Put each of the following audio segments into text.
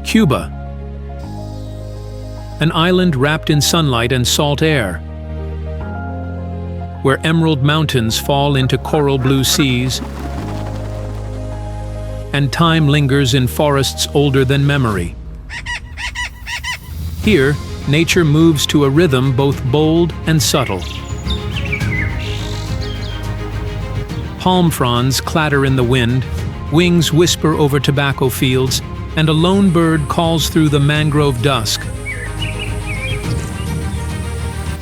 Cuba, an island wrapped in sunlight and salt air, where emerald mountains fall into coral blue seas, and time lingers in forests older than memory. Here, nature moves to a rhythm both bold and subtle. Palm fronds clatter in the wind, wings whisper over tobacco fields, and a lone bird calls through the mangrove dusk.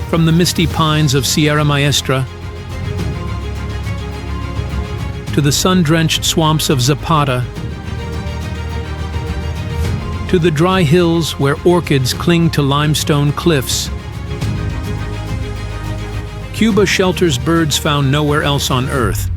From the misty pines of Sierra Maestra to the sun-drenched swamps of Zapata, to the dry hills where orchids cling to limestone cliffs, Cuba shelters birds found nowhere else on Earth.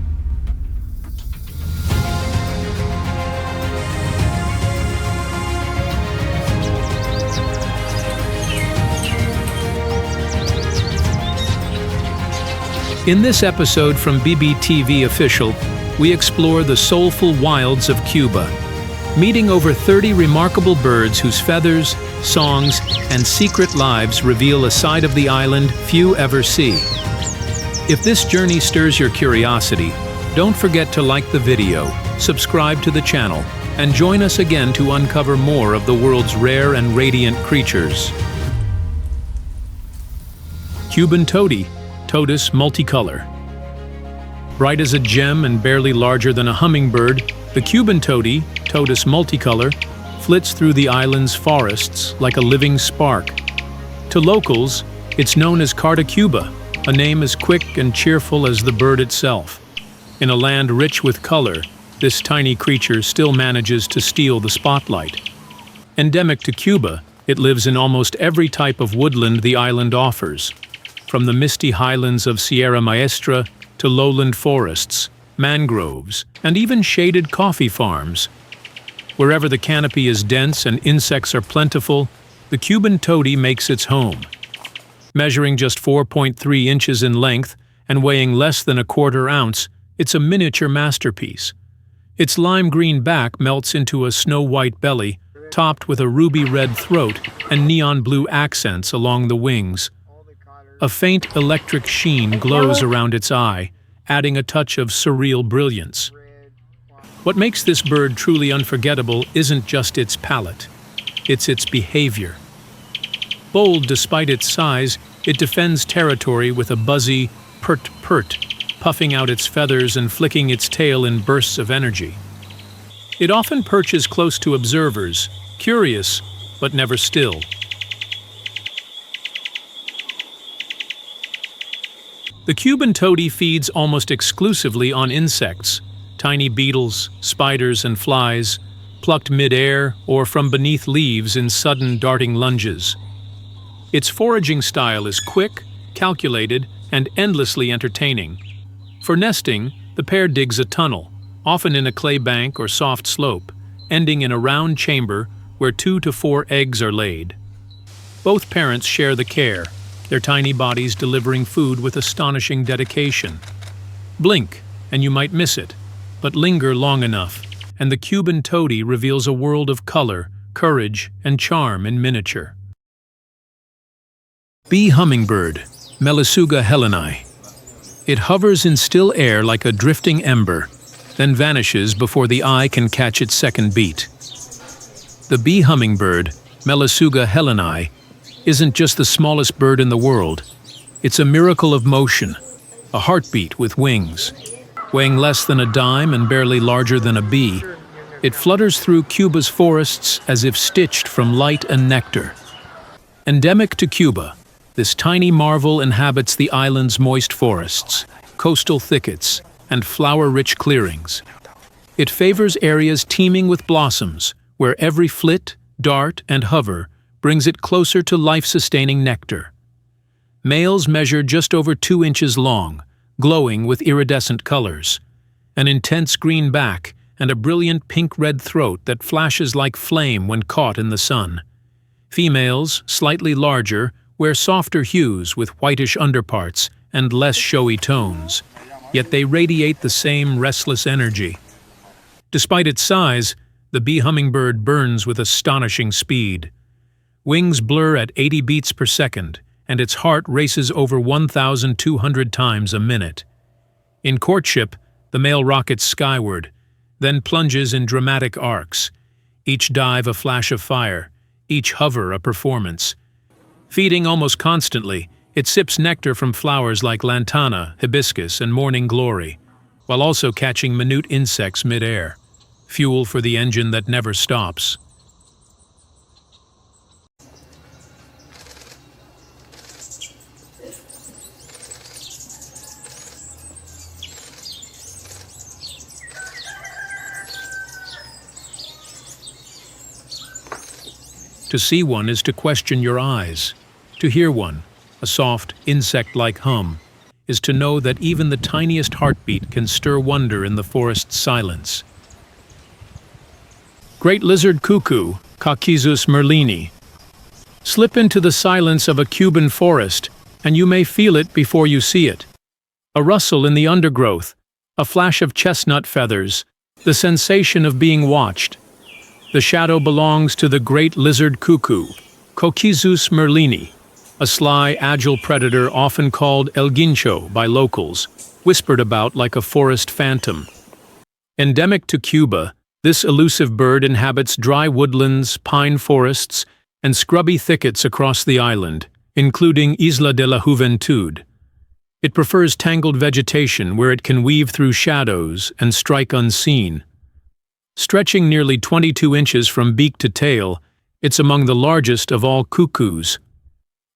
In this episode from BBTV Official, we explore the soulful wilds of Cuba, meeting over 30 remarkable birds whose feathers, songs, and secret lives reveal a side of the island few ever see. If this journey stirs your curiosity, don't forget to like the video, subscribe to the channel, and join us again to uncover more of the world's rare and radiant creatures. Cuban Toady, Todus multicolor. Bright as a gem and barely larger than a hummingbird, the Cuban Toady, Todus multicolor, flits through the island's forests like a living spark. To locals, it's known as Carta Cuba, a name as quick and cheerful as the bird itself. In a land rich with color, this tiny creature still manages to steal the spotlight. Endemic to Cuba, it lives in almost every type of woodland the island offers, from the misty highlands of Sierra Maestra to lowland forests, mangroves, and even shaded coffee farms. Wherever the canopy is dense and insects are plentiful, the Cuban Toady makes its home. Measuring just 4.3 inches in length and weighing less than a quarter ounce, it's a miniature masterpiece. Its lime green back melts into a snow-white belly, topped with a ruby-red throat and neon blue accents along the wings. A faint electric sheen glows around its eye, adding a touch of surreal brilliance. What makes this bird truly unforgettable isn't just its palate, it's its behavior. Bold despite its size, it defends territory with a buzzy pert-pert, puffing out its feathers and flicking its tail in bursts of energy. It often perches close to observers, curious but never still. The Cuban Toady feeds almost exclusively on insects, tiny beetles, spiders, and flies, plucked mid-air or from beneath leaves in sudden darting lunges. Its foraging style is quick, calculated, and endlessly entertaining. For nesting, the pair digs a tunnel, often in a clay bank or soft slope, ending in a round chamber where 2 to 4 eggs are laid. Both parents share the care, their tiny bodies delivering food with astonishing dedication. Blink, and you might miss it, but linger long enough, and the Cuban Toady reveals a world of color, courage, and charm in miniature. Bee Hummingbird, Mellisuga heleni. It hovers in still air like a drifting ember, then vanishes before the eye can catch its second beat. The bee hummingbird, Mellisuga heleni, isn't just the smallest bird in the world. It's a miracle of motion, a heartbeat with wings. Weighing less than a dime and barely larger than a bee, it flutters through Cuba's forests as if stitched from light and nectar. Endemic to Cuba, this tiny marvel inhabits the island's moist forests, coastal thickets, and flower-rich clearings. It favors areas teeming with blossoms, where every flit, dart, and hover brings it closer to life-sustaining nectar. Males measure just over 2 inches long, glowing with iridescent colors, an intense green back, and a brilliant pink-red throat that flashes like flame when caught in the sun. Females, slightly larger, wear softer hues with whitish underparts and less showy tones, yet they radiate the same restless energy. Despite its size, the bee hummingbird burns with astonishing speed. Wings blur at 80 beats per second, and its heart races over 1,200 times a minute. In courtship, the male rockets skyward, then plunges in dramatic arcs, each dive a flash of fire, each hover a performance. Feeding almost constantly, it sips nectar from flowers like lantana, hibiscus, and morning glory, while also catching minute insects mid-air, fuel for the engine that never stops. To see one is to question your eyes. To hear one, a soft, insect-like hum, is to know that even the tiniest heartbeat can stir wonder in the forest's silence. Great lizard cuckoo, Coccyzus merlini. Slip into the silence of a Cuban forest, and you may feel it before you see it. A rustle in the undergrowth, a flash of chestnut feathers, the sensation of being watched. The shadow belongs to the great lizard cuckoo, Coccyzus merlini, a sly, agile predator often called El Guincho by locals, whispered about like a forest phantom. Endemic to Cuba, this elusive bird inhabits dry woodlands, pine forests, and scrubby thickets across the island, including Isla de la Juventud. It prefers tangled vegetation where it can weave through shadows and strike unseen. Stretching nearly 22 inches from beak to tail, it's among the largest of all cuckoos.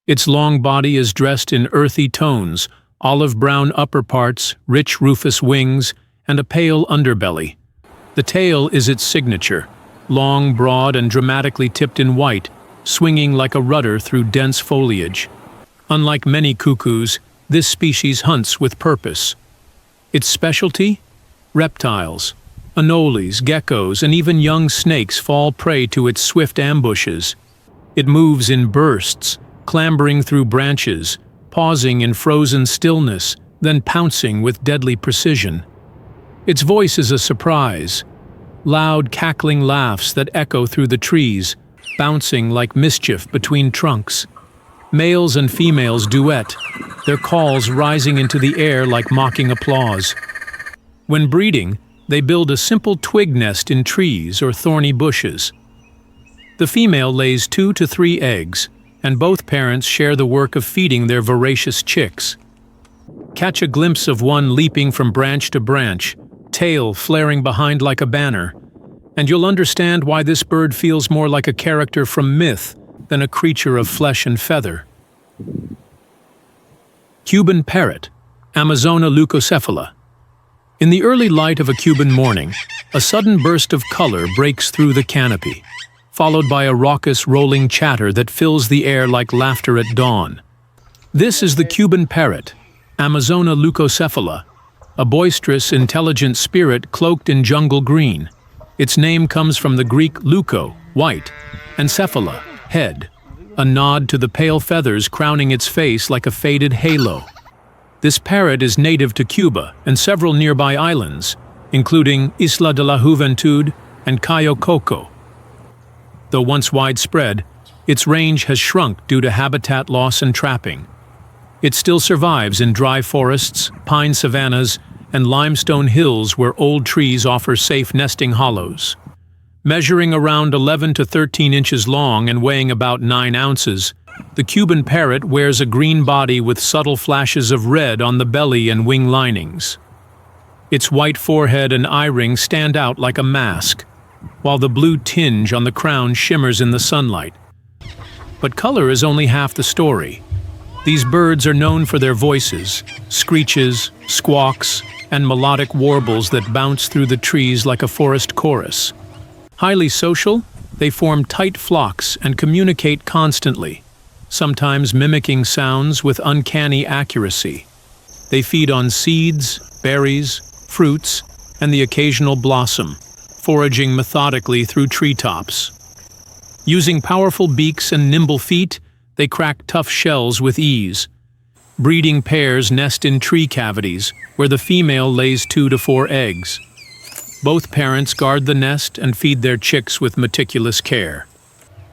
Its long body is dressed in earthy tones, olive-brown upper parts, rich rufous wings, and a pale underbelly. The tail is its signature, long, broad, and dramatically tipped in white, swinging like a rudder through dense foliage. Unlike many cuckoos, this species hunts with purpose. Its specialty? Reptiles. Anoles, geckos, and even young snakes fall prey to its swift ambushes. It moves in bursts, clambering through branches, pausing in frozen stillness, then pouncing with deadly precision. Its voice is a surprise. Loud, cackling laughs that echo through the trees, bouncing like mischief between trunks. Males and females duet, their calls rising into the air like mocking applause. When breeding, they build a simple twig nest in trees or thorny bushes. The female lays 2 to 3 eggs, and both parents share the work of feeding their voracious chicks. Catch a glimpse of one leaping from branch to branch, tail flaring behind like a banner, and you'll understand why this bird feels more like a character from myth than a creature of flesh and feather. Cuban Parrot, Amazona leucocephala. In the early light of a Cuban morning, a sudden burst of color breaks through the canopy, followed by a raucous rolling chatter that fills the air like laughter at dawn. This is the Cuban Parrot, Amazona leucocephala, a boisterous, intelligent spirit cloaked in jungle green. Its name comes from the Greek leuko, white, and cephala, head, a nod to the pale feathers crowning its face like a faded halo. This parrot is native to Cuba and several nearby islands, including Isla de la Juventud and Cayo Coco. Though once widespread, its range has shrunk due to habitat loss and trapping. It still survives in dry forests, pine savannas, and limestone hills where old trees offer safe nesting hollows. Measuring around 11 to 13 inches long and weighing about 9 ounces, the Cuban parrot wears a green body with subtle flashes of red on the belly and wing linings. Its white forehead and eye ring stand out like a mask, while the blue tinge on the crown shimmers in the sunlight. But color is only half the story. These birds are known for their voices, screeches, squawks, and melodic warbles that bounce through the trees like a forest chorus. Highly social, they form tight flocks and communicate constantly, sometimes mimicking sounds with uncanny accuracy. They feed on seeds, berries, fruits, and the occasional blossom, foraging methodically through treetops. Using powerful beaks and nimble feet, they crack tough shells with ease. Breeding pairs nest in tree cavities, where the female lays 2 to 4 eggs. Both parents guard the nest and feed their chicks with meticulous care.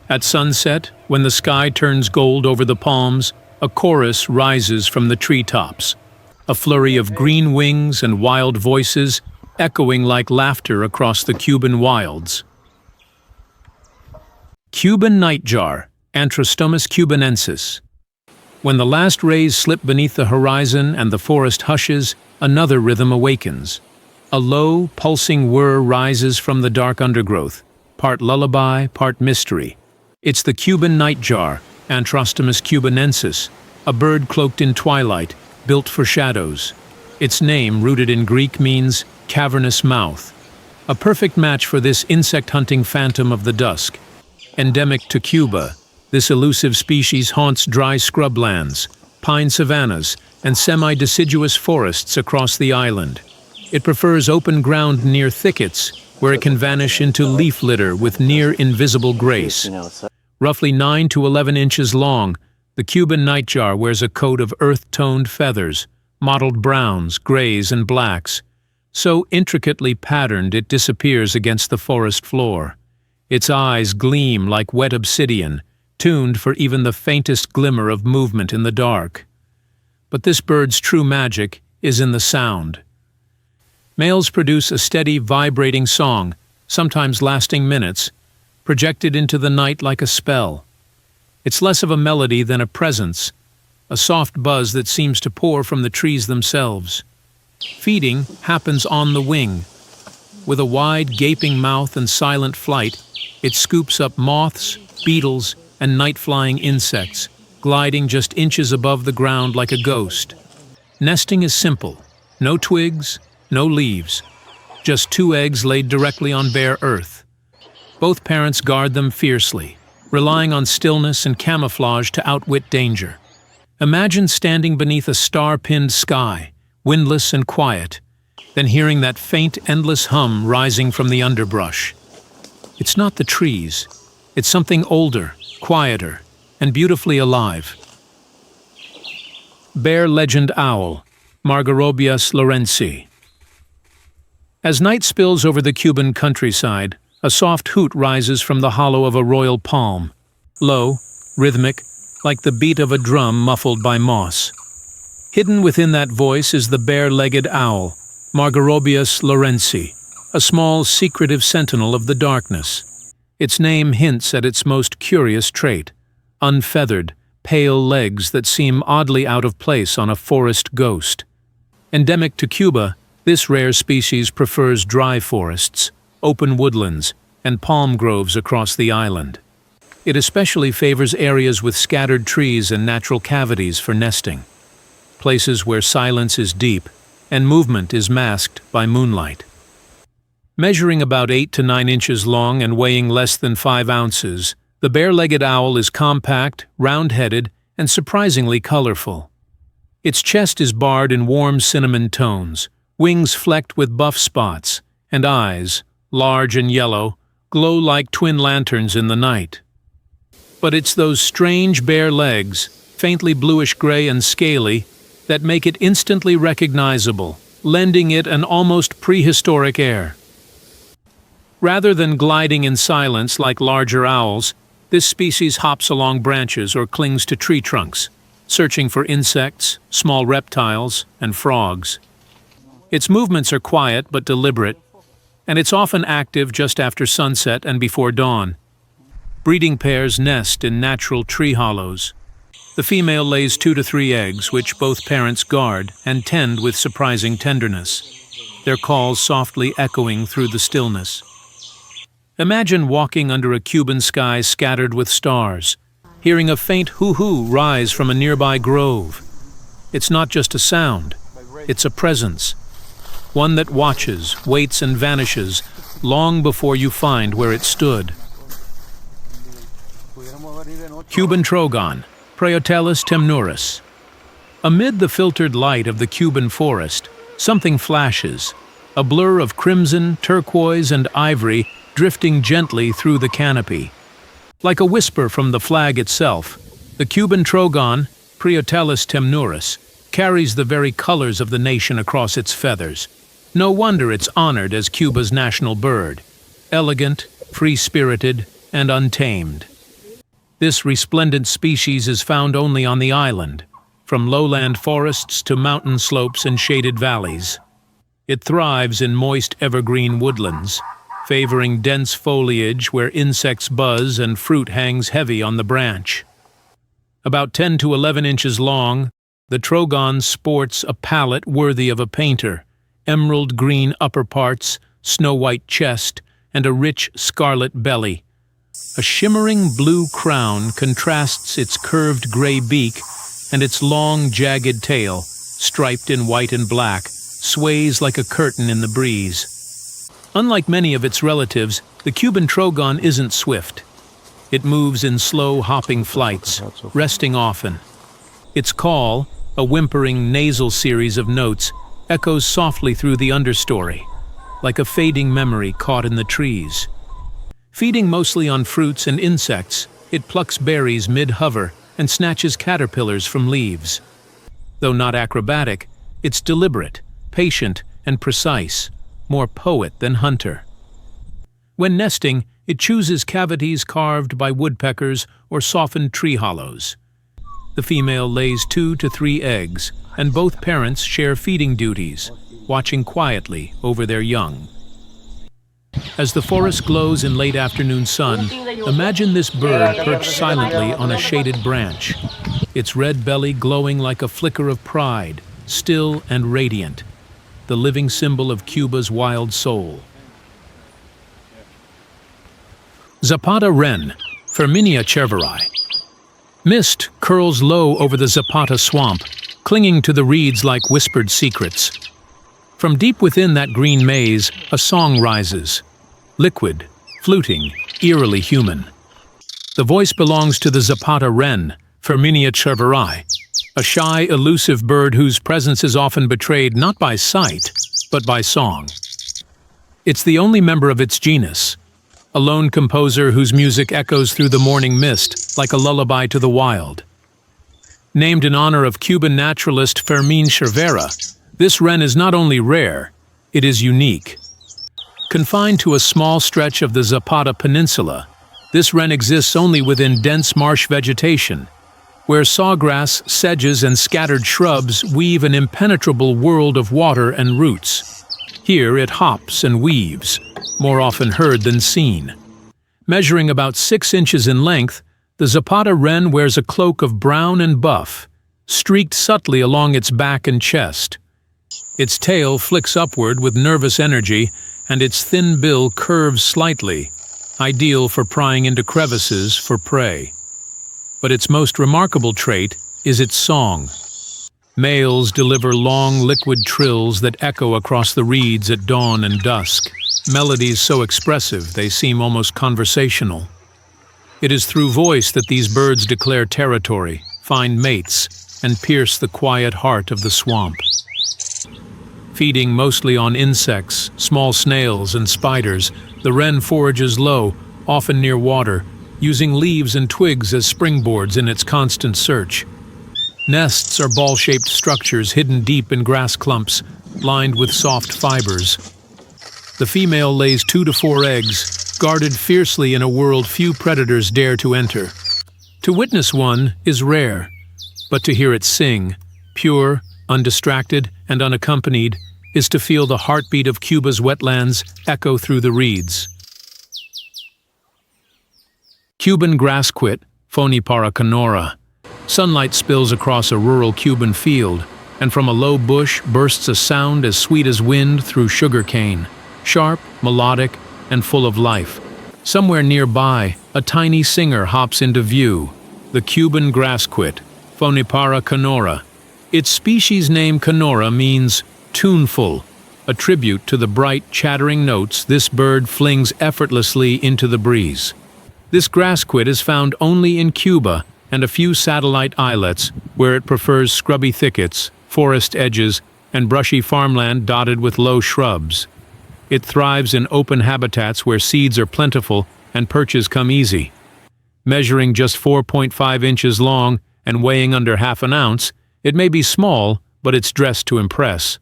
At sunset, when the sky turns gold over the palms, a chorus rises from the treetops, a flurry of green wings and wild voices echoing like laughter across the Cuban wilds. Cuban Nightjar, Antrostomus cubanensis. When the last rays slip beneath the horizon and the forest hushes, another rhythm awakens. A low, pulsing whir rises from the dark undergrowth, part lullaby, part mystery. It's the Cuban Nightjar, Antrostomus cubanensis, a bird cloaked in twilight, built for shadows. Its name, rooted in Greek, means cavernous mouth, a perfect match for this insect-hunting phantom of the dusk. Endemic to Cuba, this elusive species haunts dry scrublands, pine savannas, and semi-deciduous forests across the island. It prefers open ground near thickets, where it can vanish into leaf litter with near-invisible grace. Roughly 9 to 11 inches long, the Cuban Nightjar wears a coat of earth-toned feathers, mottled browns, grays, and blacks. So intricately patterned it disappears against the forest floor. Its eyes gleam like wet obsidian, tuned for even the faintest glimmer of movement in the dark. But this bird's true magic is in the sound. Males produce a steady, vibrating song, sometimes lasting minutes, projected into the night like a spell. It's less of a melody than a presence, a soft buzz that seems to pour from the trees themselves. Feeding happens on the wing. With a wide, gaping mouth and silent flight, it scoops up moths, beetles, and night-flying insects, gliding just inches above the ground like a ghost. Nesting is simple. No twigs, no leaves. Just 2 eggs laid directly on bare earth. Both parents guard them fiercely, relying on stillness and camouflage to outwit danger. Imagine standing beneath a star-pinned sky, windless and quiet, then hearing that faint, endless hum rising from the underbrush. It's not the trees. It's something older, quieter, and beautifully alive. Barelegged Owl, Margarobius lorenzi. As night spills over the Cuban countryside, a soft hoot rises from the hollow of a royal palm, low, rhythmic, like the beat of a drum muffled by moss. Hidden within that voice is the bare-legged owl, Margarobius lorenzi, a small, secretive sentinel of the darkness. Its name hints at its most curious trait: unfeathered, pale legs that seem oddly out of place on a forest ghost. Endemic to Cuba, this rare species prefers dry forests, open woodlands, and palm groves across the island. It especially favors areas with scattered trees and natural cavities for nesting, places where silence is deep and movement is masked by moonlight. Measuring about 8 to 9 inches long and weighing less than 5 ounces, the bare-legged owl is compact, round-headed, and surprisingly colorful. Its chest is barred in warm cinnamon tones, wings flecked with buff spots, and eyes, large and yellow, glow like twin lanterns in the night. But it's those strange bare legs, faintly bluish-gray and scaly, that make it instantly recognizable, lending it an almost prehistoric air. Rather than gliding in silence like larger owls, this species hops along branches or clings to tree trunks, searching for insects, small reptiles, and frogs. Its movements are quiet but deliberate, and it's often active just after sunset and before dawn. Breeding pairs nest in natural tree hollows. The female lays 2 to 3 eggs, which both parents guard and tend with surprising tenderness, their calls softly echoing through the stillness. Imagine walking under a Cuban sky scattered with stars, hearing a faint hoo-hoo rise from a nearby grove. It's not just a sound, it's a presence, one that watches, waits, and vanishes long before you find where it stood. Cuban Trogon, Priotelus temnuris. Amid the filtered light of the Cuban forest, something flashes, a blur of crimson, turquoise, and ivory drifting gently through the canopy. Like a whisper from the flag itself, the Cuban Trogon, Priotelus temnuris, carries the very colors of the nation across its feathers, No wonder it's honored as Cuba's national bird. Elegant, free-spirited, and untamed. This resplendent species is found only on the island, from lowland forests to mountain slopes and shaded valleys. It thrives in moist evergreen woodlands, favoring dense foliage where insects buzz and fruit hangs heavy on the branch. About 10 to 11 inches long, the Trogon sports a palette worthy of a painter, emerald green upper parts, snow-white chest, and a rich scarlet belly. A shimmering blue crown contrasts its curved gray beak, and its long, jagged tail, striped in white and black, sways like a curtain in the breeze. Unlike many of its relatives, the Cuban Trogon isn't swift. It moves in slow, hopping flights, resting often. Its call, a whimpering nasal series of notes, echoes softly through the understory, like a fading memory caught in the trees. Feeding mostly on fruits and insects, it plucks berries mid-hover and snatches caterpillars from leaves. Though not acrobatic, it's deliberate, patient, and precise, more poet than hunter. When nesting, it chooses cavities carved by woodpeckers or softened tree hollows. The female lays 2 to 3 eggs, and both parents share feeding duties, watching quietly over their young. As the forest glows in late afternoon sun, imagine this bird perched silently on a shaded branch, its red belly glowing like a flicker of pride, still and radiant, the living symbol of Cuba's wild soul. Zapata Ren, Firminia cerveri. Mist curls low over the Zapata swamp, clinging to the reeds like whispered secrets. From deep within that green maze, a song rises. Liquid, fluting, eerily human. The voice belongs to the Zapata Ren, Firminia cerveri, a shy, elusive bird whose presence is often betrayed not by sight, but by song. It's the only member of its genus, a lone composer whose music echoes through the morning mist like a lullaby to the wild. Named in honor of Cuban naturalist Fermin Cervera, this wren is not only rare, it is unique. Confined to a small stretch of the Zapata Peninsula, this wren exists only within dense marsh vegetation, where sawgrass, sedges, and scattered shrubs weave an impenetrable world of water and roots. Here it hops and weaves, more often heard than seen. Measuring about 6 inches in length, the Zapata Wren wears a cloak of brown and buff, streaked subtly along its back and chest. Its tail flicks upward with nervous energy, and its thin bill curves slightly, ideal for prying into crevices for prey. But its most remarkable trait is its song. Males deliver long, liquid trills that echo across the reeds at dawn and dusk, melodies so expressive they seem almost conversational. It is through voice that these birds declare territory, find mates, and pierce the quiet heart of the swamp. Feeding mostly on insects, small snails, and spiders, the wren forages low, often near water, using leaves and twigs as springboards in its constant search. Nests are ball-shaped structures hidden deep in grass clumps, lined with soft fibers. The female lays 2 to 4 eggs, guarded fiercely in a world few predators dare to enter. To witness one is rare, but to hear it sing, pure, undistracted, and unaccompanied, is to feel the heartbeat of Cuba's wetlands echo through the reeds. Cuban Grassquit, Phonipara canora. Sunlight spills across a rural Cuban field, and from a low bush bursts a sound as sweet as wind through sugar cane, sharp, melodic, and full of life. Somewhere nearby, a tiny singer hops into view, the Cuban Grassquit, Phonipara canora. Its species name canora means tuneful, a tribute to the bright, chattering notes this bird flings effortlessly into the breeze. This grassquit is found only in Cuba and a few satellite islets where it prefers scrubby thickets, forest edges, and brushy farmland dotted with low shrubs. It thrives in open habitats where seeds are plentiful and perches come easy. Measuring just 4.5 inches long and weighing under half an ounce, it may be small, but it's dressed to impress.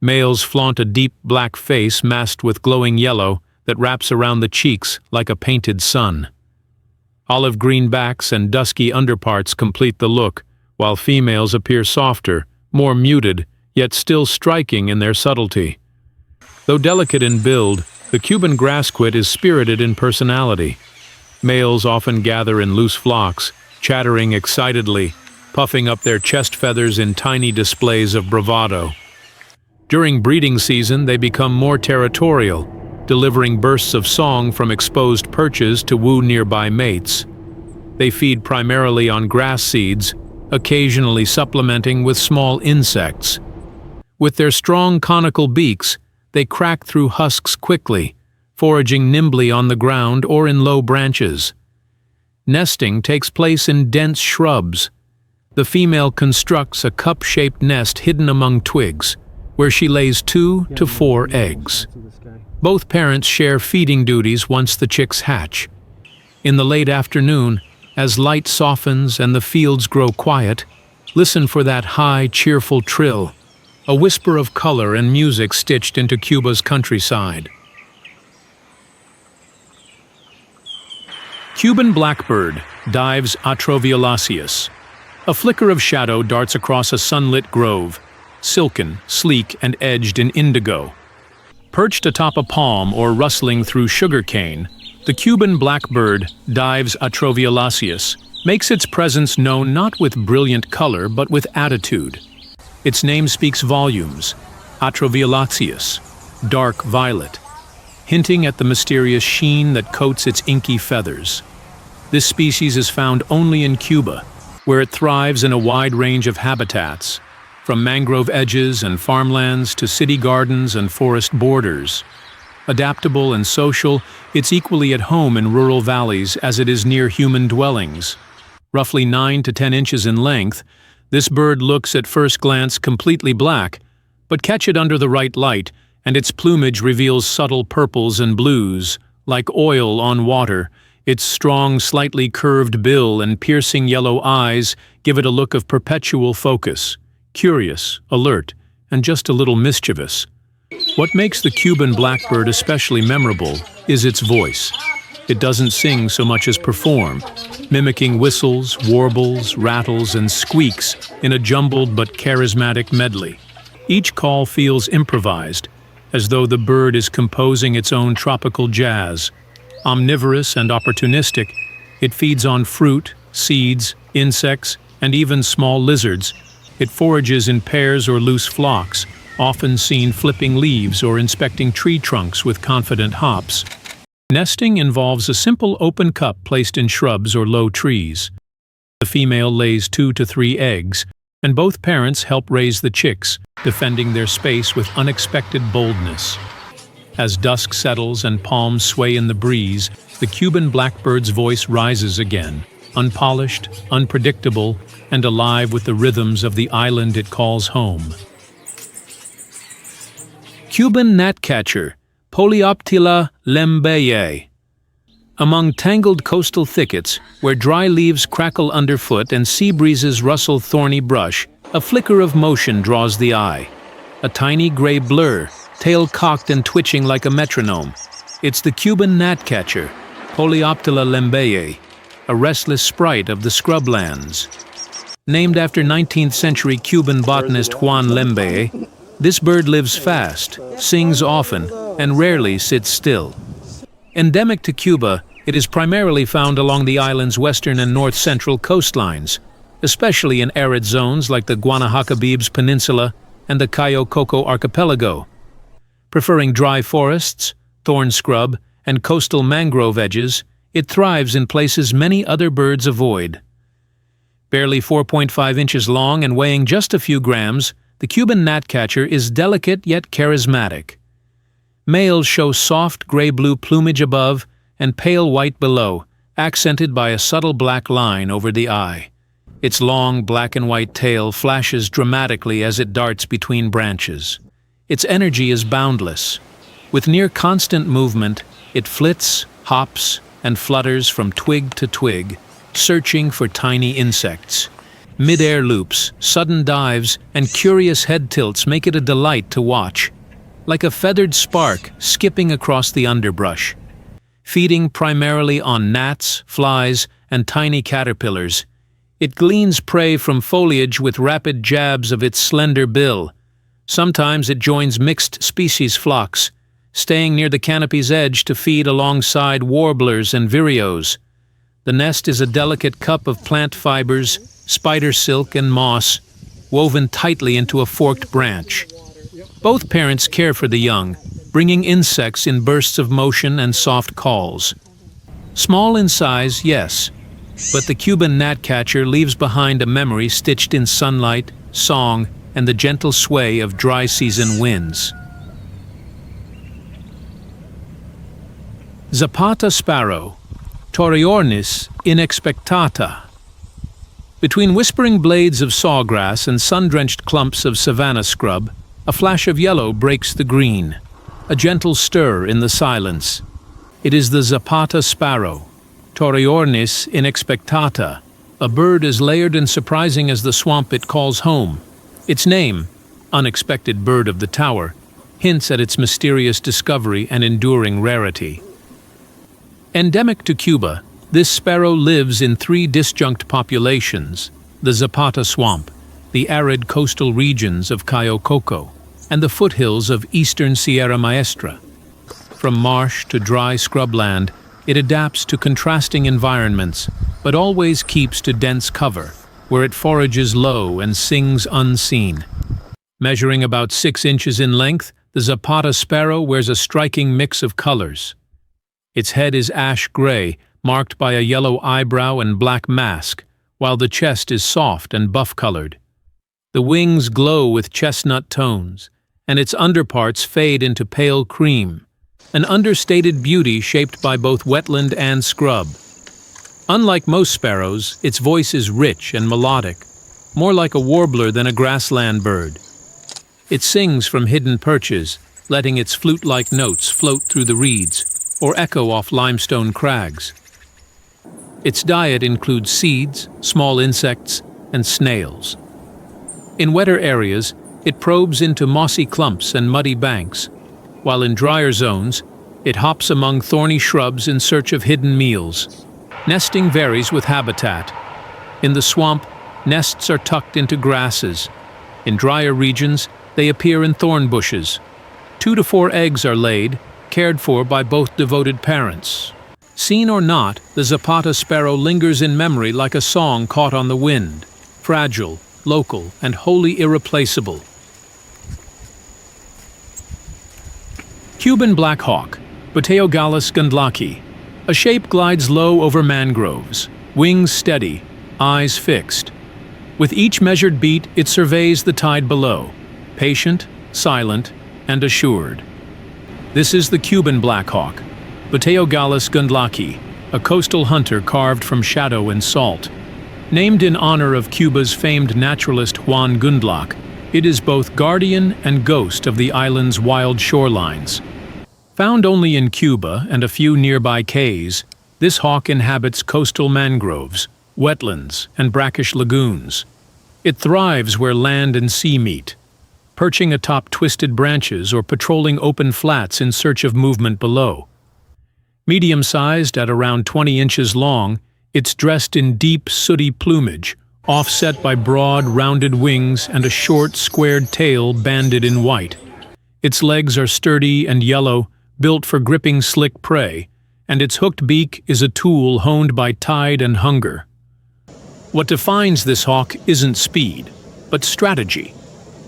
Males flaunt a deep black face masked with glowing yellow that wraps around the cheeks like a painted sun. Olive green backs and dusky underparts complete the look, while females appear softer, more muted, yet still striking in their subtlety. Though delicate in build, the Cuban Grassquit is spirited in personality. Males often gather in loose flocks, chattering excitedly, puffing up their chest feathers in tiny displays of bravado. During breeding season, they become more territorial, delivering bursts of song from exposed perches to woo nearby mates. They feed primarily on grass seeds, occasionally supplementing with small insects. With their strong conical beaks, they crack through husks quickly, foraging nimbly on the ground or in low branches. Nesting takes place in dense shrubs. The female constructs a cup-shaped nest hidden among twigs, where she lays 2 to 4 eggs. Both parents share feeding duties once the chicks hatch. In the late afternoon, as light softens and the fields grow quiet, listen for that high, cheerful trill, a whisper of color and music stitched into Cuba's countryside. Cuban Blackbird dives atroviolaceus. A flicker of shadow darts across a sunlit grove, silken, sleek, and edged in indigo. Perched atop a palm or rustling through sugar cane, the Cuban Blackbird dives atroviolaceus makes its presence known not with brilliant color but with attitude. Its name speaks volumes, atroviolaceus, dark violet, hinting at the mysterious sheen that coats its inky feathers. This species is found only in Cuba, where it thrives in a wide range of habitats, from mangrove edges and farmlands to city gardens and forest borders. Adaptable and social, it's equally at home in rural valleys as it is near human dwellings. Roughly 9 to 10 inches in length, this bird looks at first glance completely black, but catch it under the right light, and its plumage reveals subtle purples and blues, like oil on water. Its strong, slightly curved bill and piercing yellow eyes give it a look of perpetual focus, curious, alert, and just a little mischievous. What makes the Cuban Blackbird especially memorable is its voice. It doesn't sing so much as perform, mimicking whistles, warbles, rattles, and squeaks in a jumbled but charismatic medley. Each call feels improvised, as though the bird is composing its own tropical jazz. Omnivorous and opportunistic, it feeds on fruit, seeds, insects, and even small lizards. It forages in pairs or loose flocks, often seen flipping leaves or inspecting tree trunks with confident hops. Nesting involves a simple open cup placed in shrubs or low trees. The female lays 2 to 3 eggs, and both parents help raise the chicks, defending their space with unexpected boldness. As dusk settles and palms sway in the breeze, the Cuban Blackbird's voice rises again, unpolished, unpredictable, and alive with the rhythms of the island it calls home. Cuban gnatcatcher, Polyoptila lembeye. Among tangled coastal thickets, where dry leaves crackle underfoot and sea breezes rustle thorny brush, a flicker of motion draws the eye. A tiny gray blur, tail cocked and twitching like a metronome. It's the Cuban gnatcatcher, Polyoptila lembeye, a restless sprite of the scrublands. Named after 19th century Cuban botanist Juan Lembeye, this bird lives fast, sings often, and rarely sits still. Endemic to Cuba, it is primarily found along the island's western and north-central coastlines, especially in arid zones like the Guanahacoibes Peninsula and the Cayo Coco Archipelago. Preferring dry forests, thorn scrub, and coastal mangrove edges, it thrives in places many other birds avoid. Barely 4.5 inches long and weighing just a few grams, the Cuban gnatcatcher is delicate yet charismatic. Males show soft gray-blue plumage above and pale white below, accented by a subtle black line over the eye. Its long black and white tail flashes dramatically as it darts between branches. Its energy is boundless. With near constant movement, it flits, hops, and flutters from twig to twig, searching for tiny insects. Mid-air loops, sudden dives, and curious head tilts make it a delight to watch. Like a feathered spark skipping across the underbrush. Feeding primarily on gnats, flies, and tiny caterpillars, it gleans prey from foliage with rapid jabs of its slender bill. Sometimes it joins mixed species flocks, staying near the canopy's edge to feed alongside warblers and vireos. The nest is a delicate cup of plant fibers, spider silk, and moss, woven tightly into a forked branch. Both parents care for the young, bringing insects in bursts of motion and soft calls. Small in size, yes, but the Cuban gnatcatcher leaves behind a memory stitched in sunlight, song, and the gentle sway of dry season winds. Zapata Sparrow, Torreornis inexpectata. Between whispering blades of sawgrass and sun-drenched clumps of savanna scrub, a flash of yellow breaks the green, a gentle stir in the silence. It is the Zapata Sparrow, Torreornis inexpectata, a bird as layered and surprising as the swamp it calls home. Its name, unexpected bird of the tower, hints at its mysterious discovery and enduring rarity. Endemic to Cuba, this sparrow lives in 3 disjunct populations: the Zapata Swamp, the arid coastal regions of Cayo Coco, and the foothills of eastern Sierra Maestra. From marsh to dry scrubland, it adapts to contrasting environments, but always keeps to dense cover, where it forages low and sings unseen. Measuring about 6 inches in length, the Zapata Sparrow wears a striking mix of colors. Its head is ash gray, marked by a yellow eyebrow and black mask, while the chest is soft and buff-colored. The wings glow with chestnut tones, and its underparts fade into pale cream, an understated beauty shaped by both wetland and scrub. Unlike most sparrows, its voice is rich and melodic, more like a warbler than a grassland bird. It sings from hidden perches, letting its flute-like notes float through the reeds or echo off limestone crags. Its diet includes seeds, small insects, and snails. In wetter areas, it probes into mossy clumps and muddy banks, while in drier zones, it hops among thorny shrubs in search of hidden meals. Nesting varies with habitat. In the swamp, nests are tucked into grasses. In drier regions, they appear in thorn bushes. 2 to 4 eggs are laid, cared for by both devoted parents. Seen or not, the Zapata Sparrow lingers in memory like a song caught on the wind, fragile, local, and wholly irreplaceable. Cuban Black Hawk, Buteogallus gundlaki. A shape glides low over mangroves, wings steady, eyes fixed. With each measured beat, it surveys the tide below, patient, silent, and assured. This is the Cuban Black Hawk, Buteogallus gundlaki, a coastal hunter carved from shadow and salt. Named in honor of Cuba's famed naturalist Juan Gundlach, it is both guardian and ghost of the island's wild shorelines. Found only in Cuba and a few nearby cays, this hawk inhabits coastal mangroves, wetlands, and brackish lagoons. It thrives where land and sea meet, perching atop twisted branches or patrolling open flats in search of movement below. Medium-sized at around 20 inches long, it's dressed in deep, sooty plumage, offset by broad, rounded wings and a short, squared tail banded in white. Its legs are sturdy and yellow, built for gripping slick prey, and its hooked beak is a tool honed by tide and hunger. What defines this hawk isn't speed, but strategy.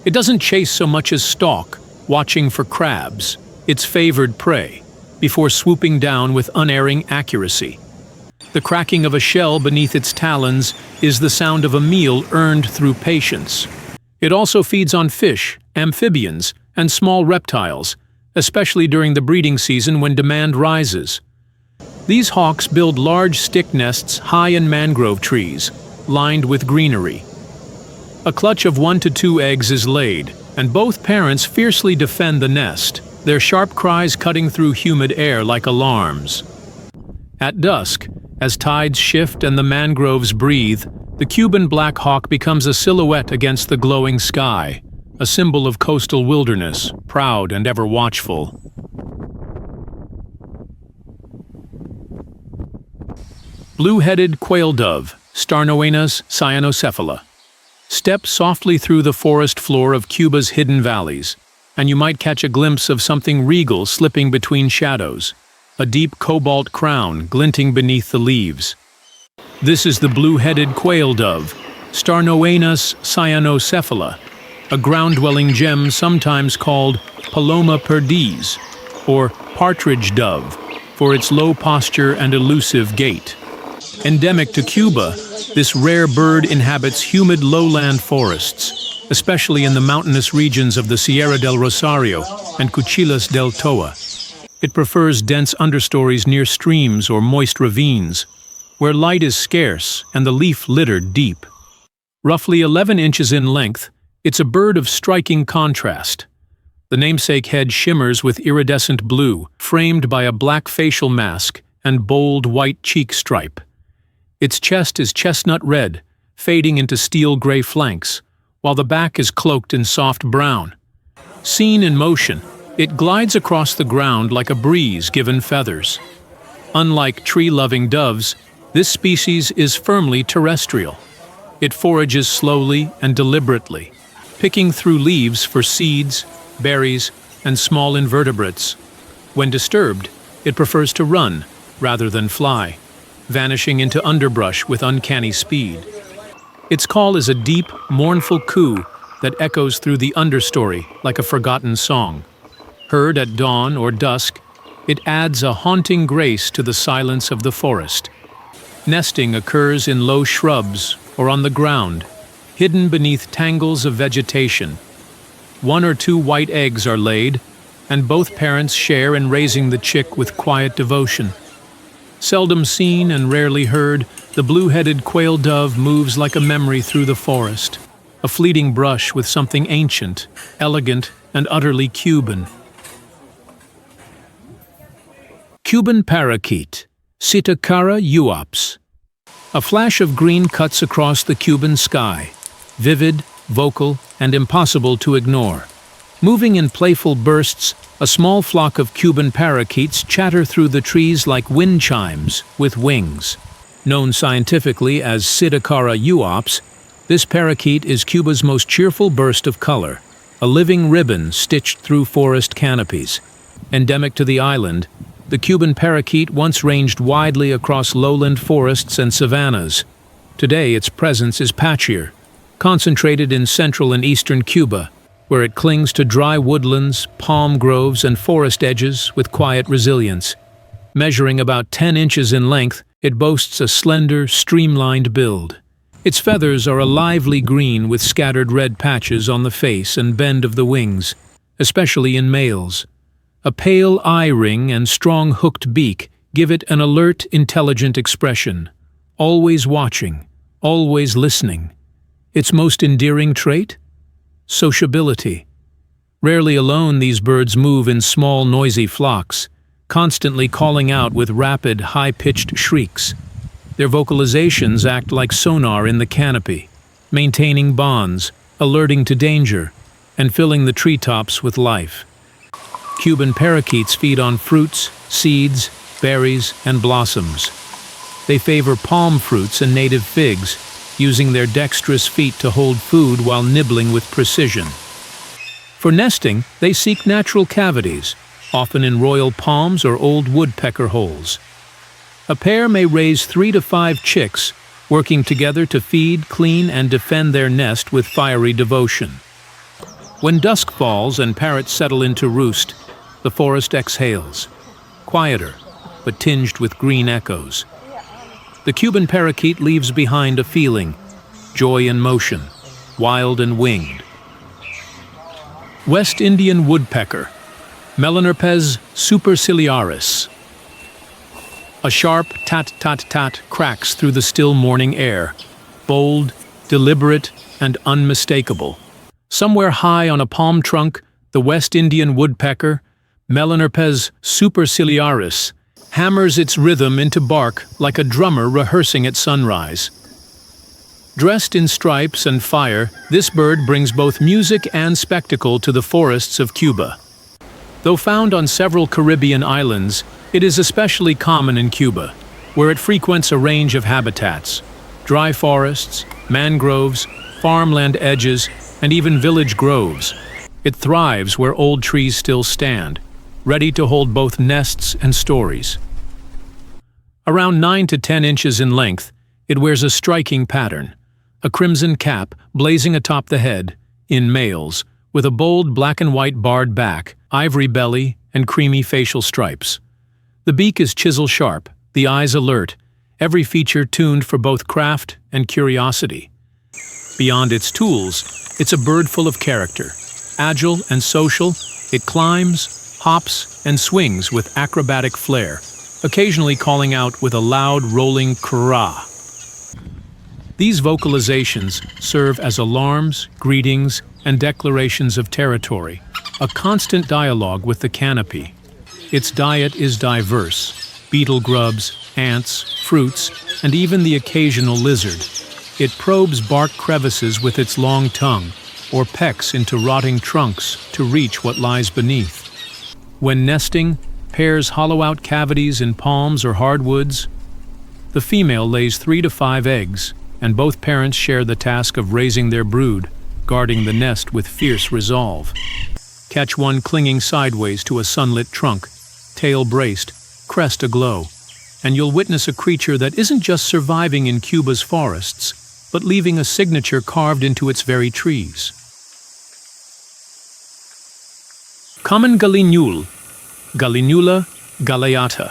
It doesn't chase so much as stalk, watching for crabs, its favored prey, before swooping down with unerring accuracy. The cracking of a shell beneath its talons is the sound of a meal earned through patience. It also feeds on fish, amphibians, and small reptiles, especially during the breeding season when demand rises. These hawks build large stick nests high in mangrove trees, lined with greenery. A clutch of 1 to 2 eggs is laid, and both parents fiercely defend the nest, their sharp cries cutting through humid air like alarms. At dusk, as tides shift and the mangroves breathe, The Cuban black hawk becomes a silhouette against the glowing sky, a symbol of coastal wilderness, proud and ever watchful. Blue-headed quail dove, Starnoenas cyanocephala. Step softly through the forest floor of Cuba's hidden valleys, and you might catch a glimpse of something regal slipping between shadows, a deep cobalt crown glinting beneath the leaves. This is the blue-headed quail dove, Starnoenas cyanocephala, a ground-dwelling gem sometimes called Paloma perdiz, or partridge dove, for its low posture and elusive gait. Endemic to Cuba, this rare bird inhabits humid lowland forests, especially in the mountainous regions of the Sierra del Rosario and Cuchillas del Toa. It prefers dense understories near streams or moist ravines, where light is scarce and the leaf litter deep. Roughly 11 inches in length, it's a bird of striking contrast. The namesake head shimmers with iridescent blue, framed by a black facial mask and bold white cheek stripe. Its chest is chestnut red, fading into steel-gray flanks, while the back is cloaked in soft brown. Seen in motion, it glides across the ground like a breeze given feathers. Unlike tree-loving doves, this species is firmly terrestrial. It forages slowly and deliberately, picking through leaves for seeds, berries, and small invertebrates. When disturbed, it prefers to run rather than fly, vanishing into underbrush with uncanny speed. Its call is a deep, mournful coo that echoes through the understory like a forgotten song. Heard at dawn or dusk, it adds a haunting grace to the silence of the forest. Nesting occurs in low shrubs or on the ground, hidden beneath tangles of vegetation. 1 or 2 white eggs are laid, and both parents share in raising the chick with quiet devotion. Seldom seen and rarely heard, the blue-headed quail dove moves like a memory through the forest, a fleeting brush with something ancient, elegant, and utterly Cuban. Cuban Parakeet, Psittacara uops. A flash of green cuts across the Cuban sky, vivid, vocal, and impossible to ignore. Moving in playful bursts, a small flock of Cuban parakeets chatter through the trees like wind chimes with wings. Known scientifically as Psittacara uops, this parakeet is Cuba's most cheerful burst of color, a living ribbon stitched through forest canopies. Endemic to the island, the Cuban parakeet once ranged widely across lowland forests and savannas. Today its presence is patchier, concentrated in central and eastern Cuba, where it clings to dry woodlands, palm groves, and forest edges with quiet resilience. Measuring about 10 inches in length, it boasts a slender, streamlined build. Its feathers are a lively green with scattered red patches on the face and bend of the wings, especially in males. A pale eye ring and strong hooked beak give it an alert, intelligent expression. Always watching, always listening. Its most endearing trait? Sociability. Rarely alone, these birds move in small, noisy flocks, constantly calling out with rapid, high-pitched shrieks. Their vocalizations act like sonar in the canopy, maintaining bonds, alerting to danger, and filling the treetops with life. Cuban parakeets feed on fruits, seeds, berries, and blossoms. They favor palm fruits and native figs, using their dexterous feet to hold food while nibbling with precision. For nesting, they seek natural cavities, often in royal palms or old woodpecker holes. A pair may raise 3 to 5 chicks, working together to feed, clean, and defend their nest with fiery devotion. When dusk falls and parrots settle into roost, the forest exhales, quieter, but tinged with green echoes. The Cuban parakeet leaves behind a feeling, joy and motion, wild and winged. West Indian woodpecker, Melanerpes superciliaris. A sharp tat-tat-tat cracks through the still morning air, bold, deliberate, and unmistakable. Somewhere high on a palm trunk, the West Indian woodpecker, Melanerpes superciliaris, hammers its rhythm into bark like a drummer rehearsing at sunrise. Dressed in stripes and fire, this bird brings both music and spectacle to the forests of Cuba. Though found on several Caribbean islands, it is especially common in Cuba, where it frequents a range of habitats: dry forests, mangroves, farmland edges, and even village groves. It thrives where old trees still stand, ready to hold both nests and stories. Around 9 to 10 inches in length, it wears a striking pattern: a crimson cap blazing atop the head, in males, with a bold black and white barred back, ivory belly, and creamy facial stripes. The beak is chisel-sharp, the eyes alert, every feature tuned for both craft and curiosity. Beyond its tools, it's a bird full of character. Agile and social, it climbs, hops, and swings with acrobatic flair, occasionally calling out with a loud, rolling krrrah. These vocalizations serve as alarms, greetings, and declarations of territory, a constant dialogue with the canopy. Its diet is diverse: beetle grubs, ants, fruits, and even the occasional lizard. It probes bark crevices with its long tongue, or pecks into rotting trunks to reach what lies beneath. When nesting, pairs hollow out cavities in palms or hardwoods. The female lays 3 to 5 eggs, and both parents share the task of raising their brood, guarding the nest with fierce resolve. Catch one clinging sideways to a sunlit trunk, tail braced, crest aglow, and you'll witness a creature that isn't just surviving in Cuba's forests, but leaving a signature carved into its very trees. Common gallinule, Gallinula galeata.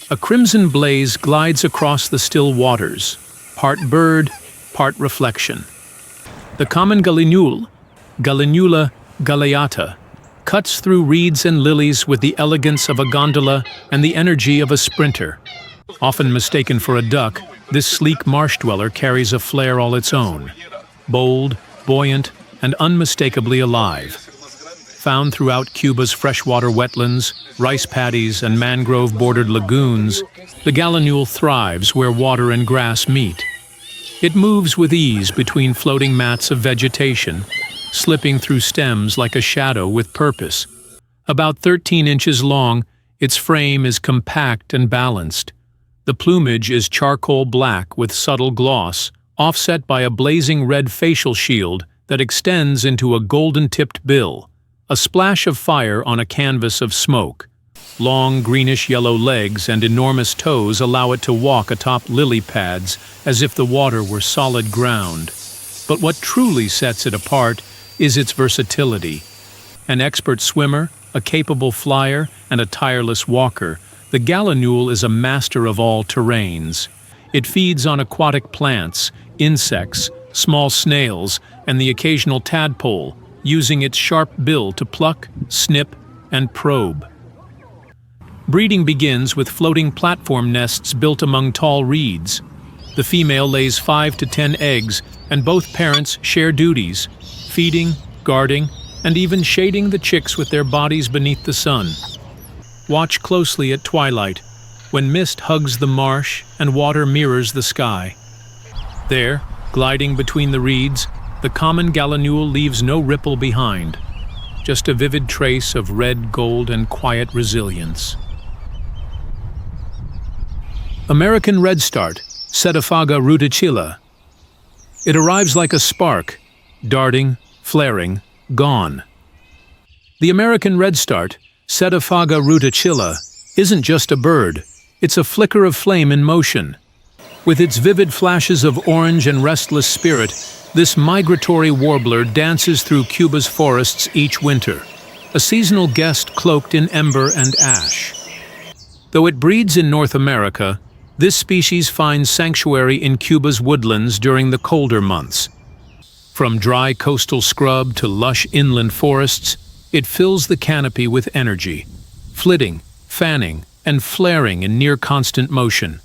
A crimson blaze glides across the still waters, part bird, part reflection. The common gallinule, Gallinula galeata, cuts through reeds and lilies with the elegance of a gondola and the energy of a sprinter. Often mistaken for a duck, this sleek marsh dweller carries a flair all its own. Bold, buoyant, and unmistakably alive. Found throughout Cuba's freshwater wetlands, rice paddies, and mangrove-bordered lagoons, the gallinule thrives where water and grass meet. It moves with ease between floating mats of vegetation, slipping through stems like a shadow with purpose. About 13 inches long, its frame is compact and balanced. The plumage is charcoal black with subtle gloss, offset by a blazing red facial shield that extends into a golden-tipped bill. A splash of fire on a canvas of smoke. Long greenish-yellow legs and enormous toes allow it to walk atop lily pads as if the water were solid ground. But what truly sets it apart is its versatility. An expert swimmer, a capable flyer, and a tireless walker, the gallinule is a master of all terrains. It feeds on aquatic plants, insects, small snails, and the occasional tadpole, using its sharp bill to pluck, snip, and probe. Breeding begins with floating platform nests built among tall reeds. The female lays 5 to 10 eggs, and both parents share duties: feeding, guarding, and even shading the chicks with their bodies beneath the sun. Watch closely at twilight, when mist hugs the marsh and water mirrors the sky. There, gliding between the reeds, the common gallinule leaves no ripple behind, just a vivid trace of red, gold, and quiet resilience. American redstart, Setophaga ruticilla. It arrives like a spark, darting, flaring, gone. The American redstart, Setophaga ruticilla, isn't just a bird, it's a flicker of flame in motion. With its vivid flashes of orange and restless spirit, this migratory warbler dances through Cuba's forests each winter, a seasonal guest cloaked in ember and ash. Though it breeds in North America, this species finds sanctuary in Cuba's woodlands during the colder months. From dry coastal scrub to lush inland forests, it fills the canopy with energy, flitting, fanning, and flaring in near-constant motion.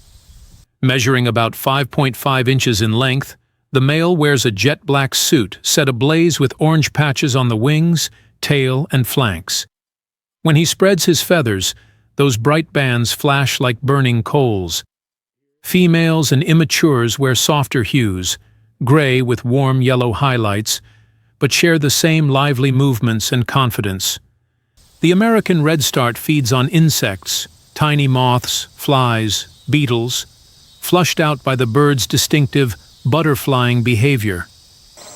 Measuring about 5.5 inches in length, the male wears a jet-black suit set ablaze with orange patches on the wings, tail, and flanks. When he spreads his feathers, those bright bands flash like burning coals. Females and immatures wear softer hues, gray with warm yellow highlights, but share the same lively movements and confidence. The American redstart feeds on insects, tiny moths, flies, beetles, flushed out by the bird's distinctive butterflying behavior.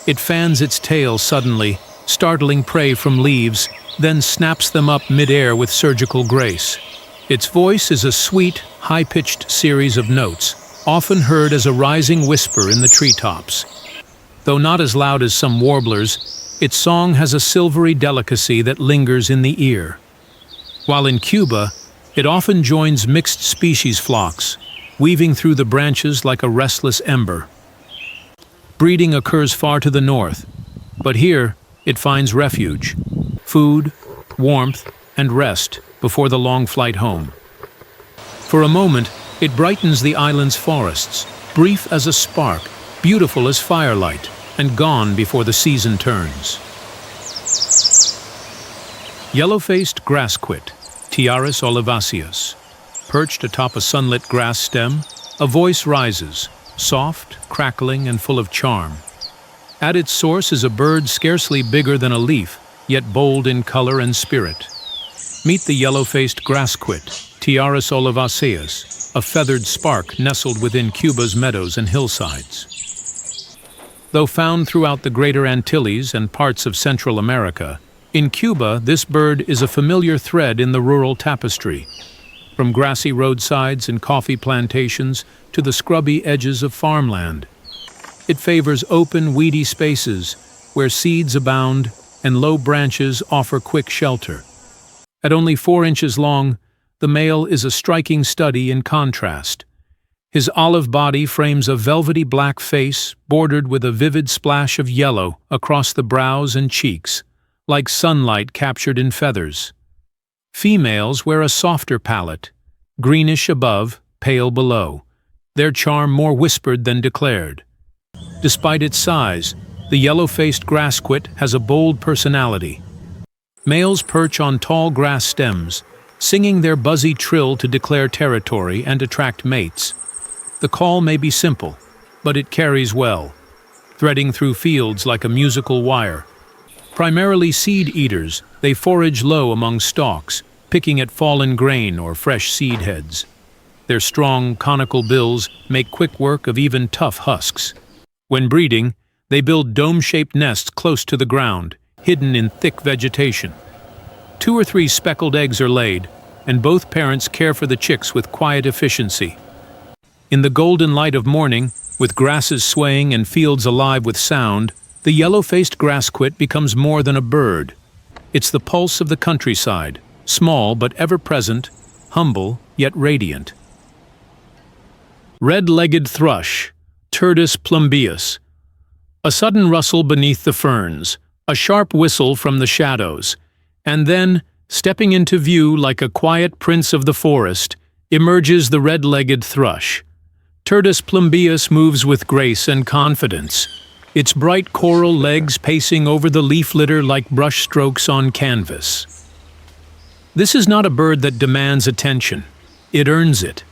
It fans its tail suddenly, startling prey from leaves, then snaps them up mid-air with surgical grace. Its voice is a sweet, high-pitched series of notes, often heard as a rising whisper in the treetops. Though not as loud as some warblers, its song has a silvery delicacy that lingers in the ear. While in Cuba, it often joins mixed species flocks, weaving through the branches like a restless ember. Breeding occurs far to the north, but here it finds refuge, food, warmth, and rest before the long flight home. For a moment, it brightens the island's forests, brief as a spark, beautiful as firelight, and gone before the season turns. Yellow-faced Grassquit, Tiaris olivaceus. Perched atop a sunlit grass stem, a voice rises, soft, crackling, and full of charm. At its source is a bird scarcely bigger than a leaf, yet bold in color and spirit. Meet the yellow-faced Grassquit, Tiaris olivaceus, a feathered spark nestled within Cuba's meadows and hillsides. Though found throughout the Greater Antilles and parts of Central America, in Cuba this bird is a familiar thread in the rural tapestry. From grassy roadsides and coffee plantations to the scrubby edges of farmland. It favors open, weedy spaces where seeds abound and low branches offer quick shelter. At only 4 inches long, the male is a striking study in contrast. His olive body frames a velvety black face bordered with a vivid splash of yellow across the brows and cheeks, like sunlight captured in feathers. Females wear a softer palette, greenish above, pale below, their charm more whispered than declared. Despite its size, the yellow-faced Grassquit has a bold personality. Males perch on tall grass stems, singing their buzzy trill to declare territory and attract mates. The call may be simple, but it carries well, threading through fields like a musical wire. Primarily seed eaters, they forage low among stalks, picking at fallen grain or fresh seed heads. Their strong, conical bills make quick work of even tough husks. When breeding, they build dome-shaped nests close to the ground, hidden in thick vegetation. 2 or 3 speckled eggs are laid, and both parents care for the chicks with quiet efficiency. In the golden light of morning, with grasses swaying and fields alive with sound, the yellow-faced Grassquit becomes more than a bird. It's the pulse of the countryside, small but ever-present, humble yet radiant. Red-legged Thrush, Turdus plumbeus. A sudden rustle beneath the ferns, a sharp whistle from the shadows, and then, stepping into view like a quiet prince of the forest, emerges the red-legged thrush. Turdus plumbeus moves with grace and confidence, its bright coral legs pacing over the leaf litter like brush strokes on canvas. This is not a bird that demands attention. It earns it.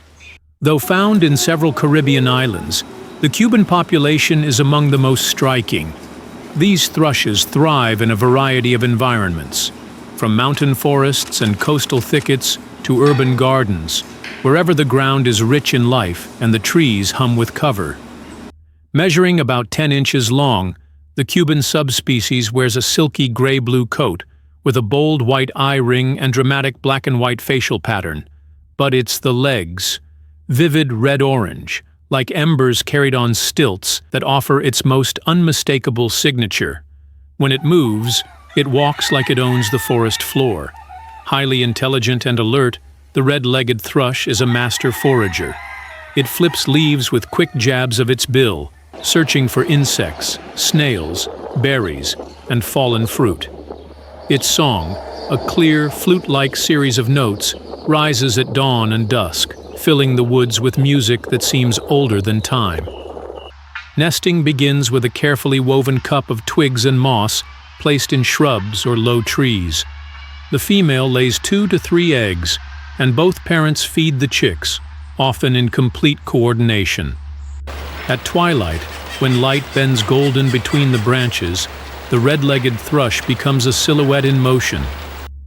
Though found in several Caribbean islands, the Cuban population is among the most striking. These thrushes thrive in a variety of environments, from mountain forests and coastal thickets to urban gardens, wherever the ground is rich in life and the trees hum with cover. Measuring about 10 inches long, the Cuban subspecies wears a silky gray-blue coat with a bold white eye ring and dramatic black and white facial pattern. But it's the legs, vivid red-orange, like embers carried on stilts, that offer its most unmistakable signature. When it moves, it walks like it owns the forest floor. Highly intelligent and alert, the red-legged thrush is a master forager. It flips leaves with quick jabs of its bill, searching for insects, snails, berries, and fallen fruit. Its song, a clear, flute-like series of notes, rises at dawn and dusk, filling the woods with music that seems older than time. Nesting begins with a carefully woven cup of twigs and moss placed in shrubs or low trees. The female lays 2 to 3 eggs, and both parents feed the chicks, often in complete coordination. At twilight, when light bends golden between the branches, the red-legged thrush becomes a silhouette in motion,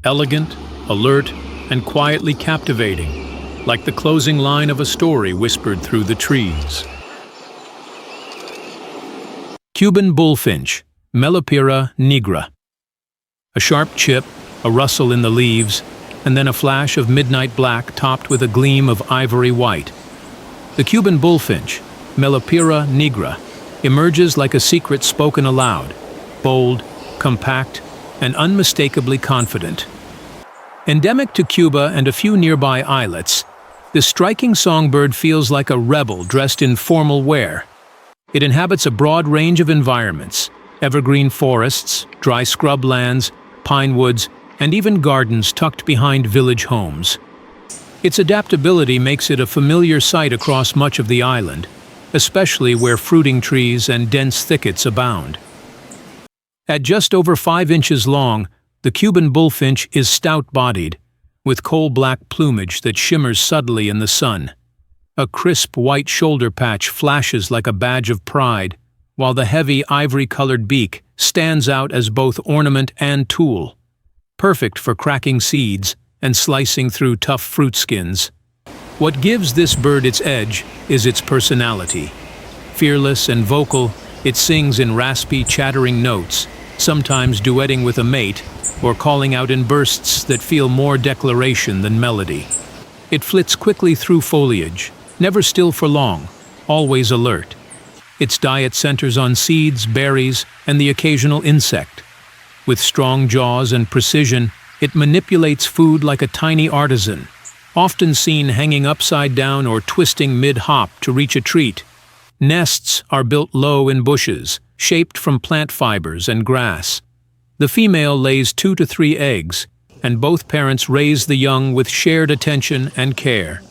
elegant, alert, and quietly captivating, like the closing line of a story whispered through the trees. Cuban Bullfinch, Melopira nigra. A sharp chip, a rustle in the leaves, and then a flash of midnight black topped with a gleam of ivory white. The Cuban Bullfinch, Melopira nigra, emerges like a secret spoken aloud, bold, compact, and unmistakably confident. Endemic to Cuba and a few nearby islets, this striking songbird feels like a rebel dressed in formal wear. It inhabits a broad range of environments: evergreen forests, dry scrublands, pine woods, and even gardens tucked behind village homes. Its adaptability makes it a familiar sight across much of the island, especially where fruiting trees and dense thickets abound. At just over 5 inches long, the Cuban Bullfinch is stout-bodied, with coal-black plumage that shimmers subtly in the sun. A crisp white shoulder patch flashes like a badge of pride, while the heavy ivory-colored beak stands out as both ornament and tool, perfect for cracking seeds and slicing through tough fruit skins. What gives this bird its edge is its personality. Fearless and vocal, it sings in raspy, chattering notes, sometimes duetting with a mate or calling out in bursts that feel more declaration than melody. It flits quickly through foliage, never still for long, always alert. Its diet centers on seeds, berries, and the occasional insect. With strong jaws and precision, it manipulates food like a tiny artisan, often seen hanging upside down or twisting mid-hop to reach a treat. Nests are built low in bushes, shaped from plant fibers and grass. The female lays 2 to 3 eggs, and both parents raise the young with shared attention and care.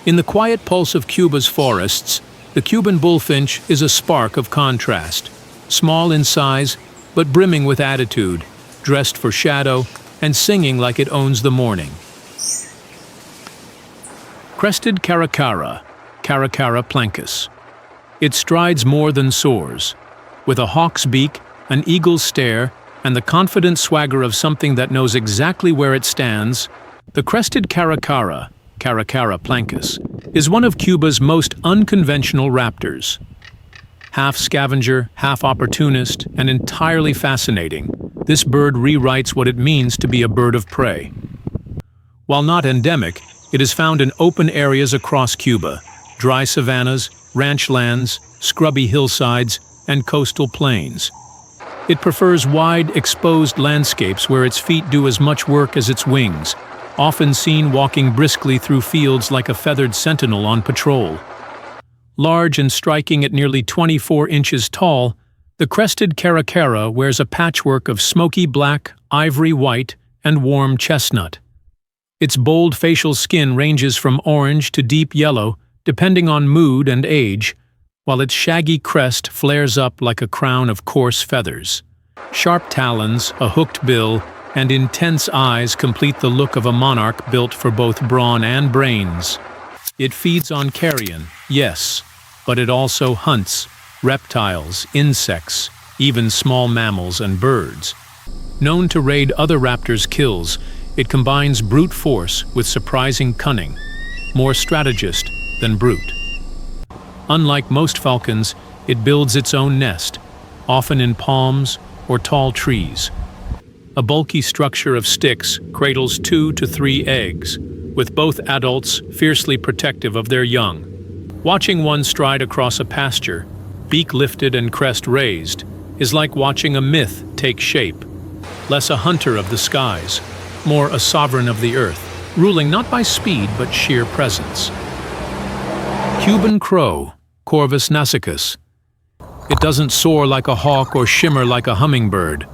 In the quiet pulse of Cuba's forests, the Cuban Bullfinch is a spark of contrast. Small in size, but brimming with attitude, dressed for shadow, and singing like it owns the morning. Crested Caracara, Caracara plancus. It strides more than soars. With a hawk's beak, an eagle's stare, and the confident swagger of something that knows exactly where it stands, the crested Caracara, Caracara plancus, is one of Cuba's most unconventional raptors. Half scavenger, half opportunist, and entirely fascinating, this bird rewrites what it means to be a bird of prey. While not endemic, it is found in open areas across Cuba: dry savannas, ranch lands, scrubby hillsides, and coastal plains. It prefers wide, exposed landscapes where its feet do as much work as its wings, often seen walking briskly through fields like a feathered sentinel on patrol. Large and striking at nearly 24 inches tall, the crested Caracara wears a patchwork of smoky black, ivory white, and warm chestnut. Its bold facial skin ranges from orange to deep yellow, depending on mood and age, while its shaggy crest flares up like a crown of coarse feathers. Sharp talons, a hooked bill, and intense eyes complete the look of a monarch built for both brawn and brains. It feeds on carrion, yes, but it also hunts reptiles, insects, even small mammals and birds. Known to raid other raptors' kills, it combines brute force with surprising cunning, more strategist than brute. Unlike most falcons, it builds its own nest, often in palms or tall trees. A bulky structure of sticks cradles 2 to 3 eggs, with both adults fiercely protective of their young. Watching one stride across a pasture, beak lifted and crest raised, is like watching a myth take shape. Less a hunter of the skies, more a sovereign of the earth, ruling not by speed but sheer presence. Cuban crow, Corvus nasicis. It doesn't soar like a hawk or shimmer like a hummingbird.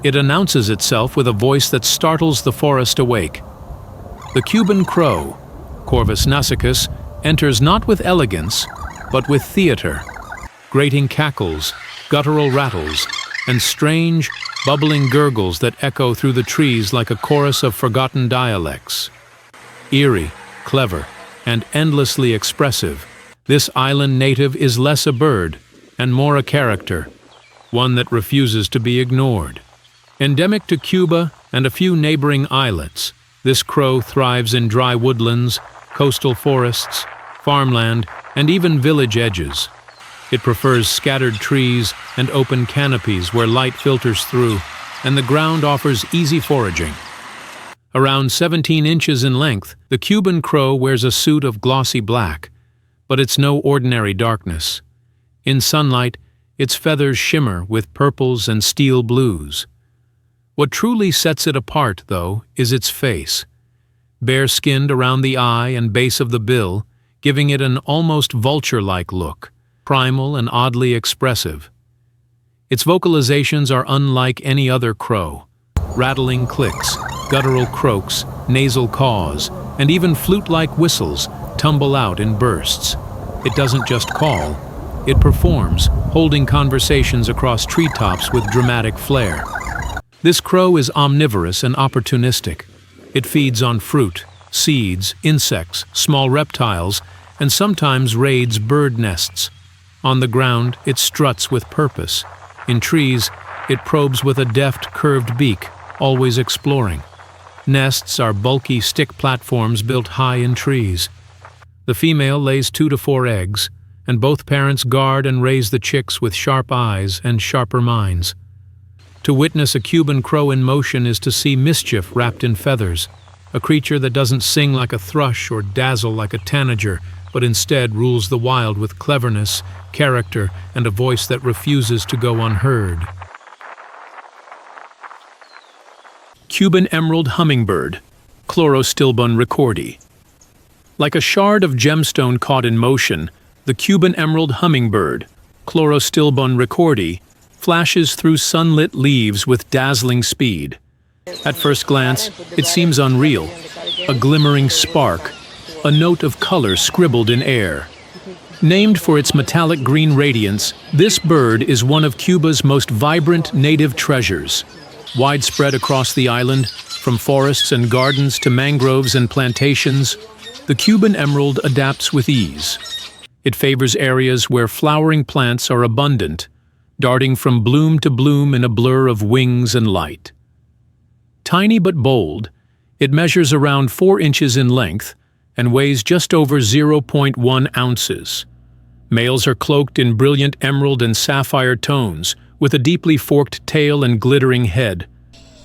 It announces itself with a voice that startles the forest awake. The Cuban crow, Corvus nasicis, enters not with elegance, but with theater. Grating cackles, guttural rattles, and strange, bubbling gurgles that echo through the trees like a chorus of forgotten dialects. Eerie, clever, and endlessly expressive, this island native is less a bird and more a character, one that refuses to be ignored. Endemic to Cuba and a few neighboring islets, this crow thrives in dry woodlands, coastal forests, farmland, and even village edges. It prefers scattered trees and open canopies where light filters through, and the ground offers easy foraging. Around 17 inches in length, the Cuban crow wears a suit of glossy black, but it's no ordinary darkness. In sunlight, its feathers shimmer with purples and steel blues. What truly sets it apart, though, is its face. Bare-skinned around the eye and base of the bill, giving it an almost vulture-like look, primal and oddly expressive. Its vocalizations are unlike any other crow. Rattling clicks, guttural croaks, nasal caws, and even flute-like whistles tumble out in bursts. It doesn't just call, it performs, holding conversations across treetops with dramatic flair. This crow is omnivorous and opportunistic. It feeds on fruit, seeds, insects, small reptiles, and sometimes raids bird nests. On the ground, it struts with purpose. In trees, it probes with a deft, curved beak, always exploring. Nests are bulky stick platforms built high in trees. The female lays 2 to 4 eggs, and both parents guard and raise the chicks with sharp eyes and sharper minds. To witness a Cuban crow in motion is to see mischief wrapped in feathers, a creature that doesn't sing like a thrush or dazzle like a tanager, but instead rules the wild with cleverness, character, and a voice that refuses to go unheard. Cuban emerald hummingbird, Chlorostilbon ricordi. Like a shard of gemstone caught in motion, the Cuban emerald hummingbird, Chlorostilbon ricordi, flashes through sunlit leaves with dazzling speed. At first glance, it seems unreal, a glimmering spark, a note of color scribbled in air. Named for its metallic green radiance, this bird is one of Cuba's most vibrant native treasures. Widespread across the island, from forests and gardens to mangroves and plantations, the Cuban emerald adapts with ease. It favors areas where flowering plants are abundant, darting from bloom to bloom in a blur of wings and light. Tiny but bold, it measures around 4 inches in length and weighs just over 0.1 ounces. Males are cloaked in brilliant emerald and sapphire tones, with a deeply forked tail and glittering head.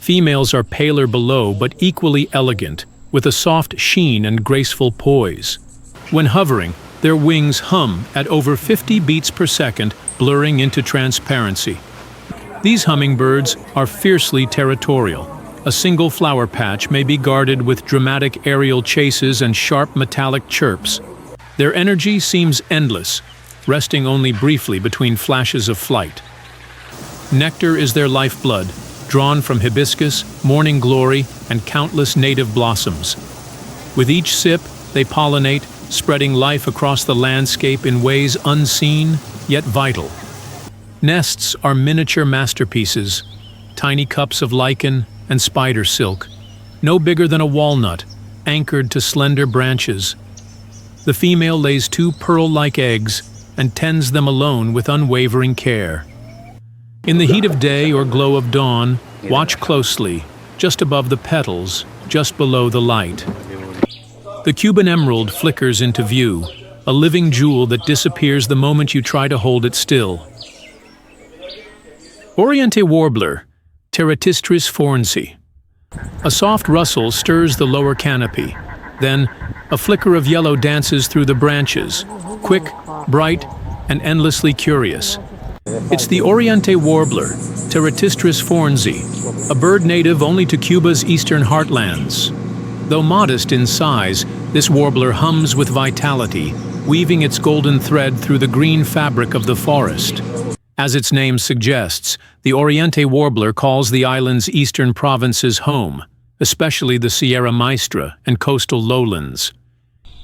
Females are paler below but equally elegant, with a soft sheen and graceful poise. When hovering, their wings hum at over 50 beats per second, blurring into transparency. These hummingbirds are fiercely territorial. A single flower patch may be guarded with dramatic aerial chases and sharp metallic chirps. Their energy seems endless, resting only briefly between flashes of flight. Nectar is their lifeblood, drawn from hibiscus, morning glory, and countless native blossoms. With each sip, they pollinate, spreading life across the landscape in ways unseen, yet vital. Nests are miniature masterpieces, tiny cups of lichen and spider silk, no bigger than a walnut, anchored to slender branches. The female lays 2 pearl-like eggs and tends them alone with unwavering care. In the heat of day or glow of dawn, watch closely, just above the petals, just below the light. The Cuban emerald flickers into view, a living jewel that disappears the moment you try to hold it still. Oriente Warbler, Pteratistris fournsi. A soft rustle stirs the lower canopy. Then, a flicker of yellow dances through the branches, quick, bright, and endlessly curious. It's the Oriente Warbler, Pteratistris fournsi, a bird native only to Cuba's eastern heartlands. Though modest in size, this warbler hums with vitality, weaving its golden thread through the green fabric of the forest. As its name suggests, the Oriente Warbler calls the island's eastern provinces home, especially the Sierra Maestra and coastal lowlands.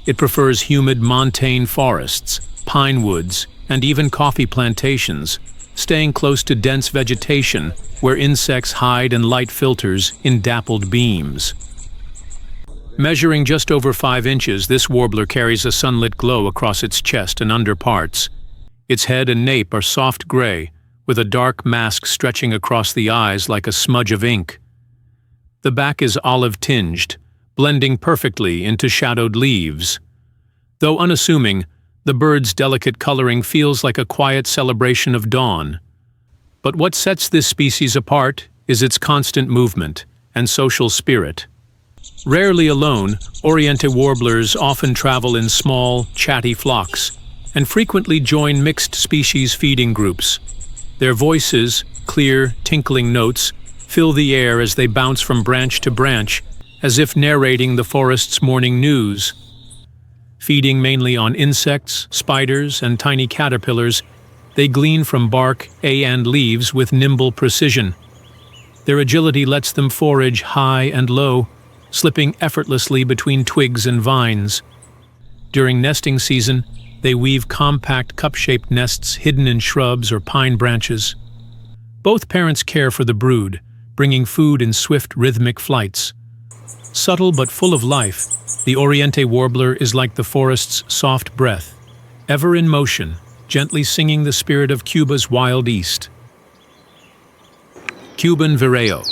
It prefers humid montane forests, pine woods, and even coffee plantations, staying close to dense vegetation where insects hide in light filters in dappled beams. Measuring just over 5 inches, this warbler carries a sunlit glow across its chest and underparts. Its head and nape are soft gray, with a dark mask stretching across the eyes like a smudge of ink. The back is olive-tinged, blending perfectly into shadowed leaves. Though unassuming, the bird's delicate coloring feels like a quiet celebration of dawn. But what sets this species apart is its constant movement and social spirit. Rarely alone, Oriente warblers often travel in small, chatty flocks and frequently join mixed species feeding groups. Their voices, clear, tinkling notes, fill the air as they bounce from branch to branch, as if narrating the forest's morning news. Feeding mainly on insects, spiders, and tiny caterpillars, they glean from bark and leaves with nimble precision. Their agility lets them forage high and low, slipping effortlessly between twigs and vines. During nesting season, they weave compact cup-shaped nests hidden in shrubs or pine branches. Both parents care for the brood, bringing food in swift, rhythmic flights. Subtle but full of life, the Oriente Warbler is like the forest's soft breath, ever in motion, gently singing the spirit of Cuba's wild east. Cuban Viro,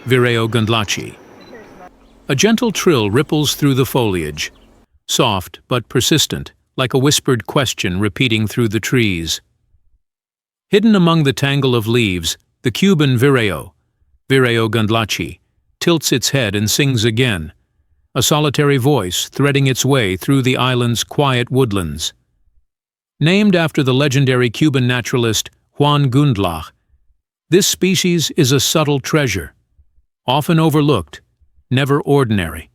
Viro gundlachi. A gentle trill ripples through the foliage, soft but persistent, like a whispered question repeating through the trees. Hidden among the tangle of leaves, the Cuban Viro, Viro gundlachi, tilts its head and sings again, a solitary voice threading its way through the island's quiet woodlands. Named after the legendary Cuban naturalist Juan Gundlach, this species is a subtle treasure, often overlooked, never ordinary.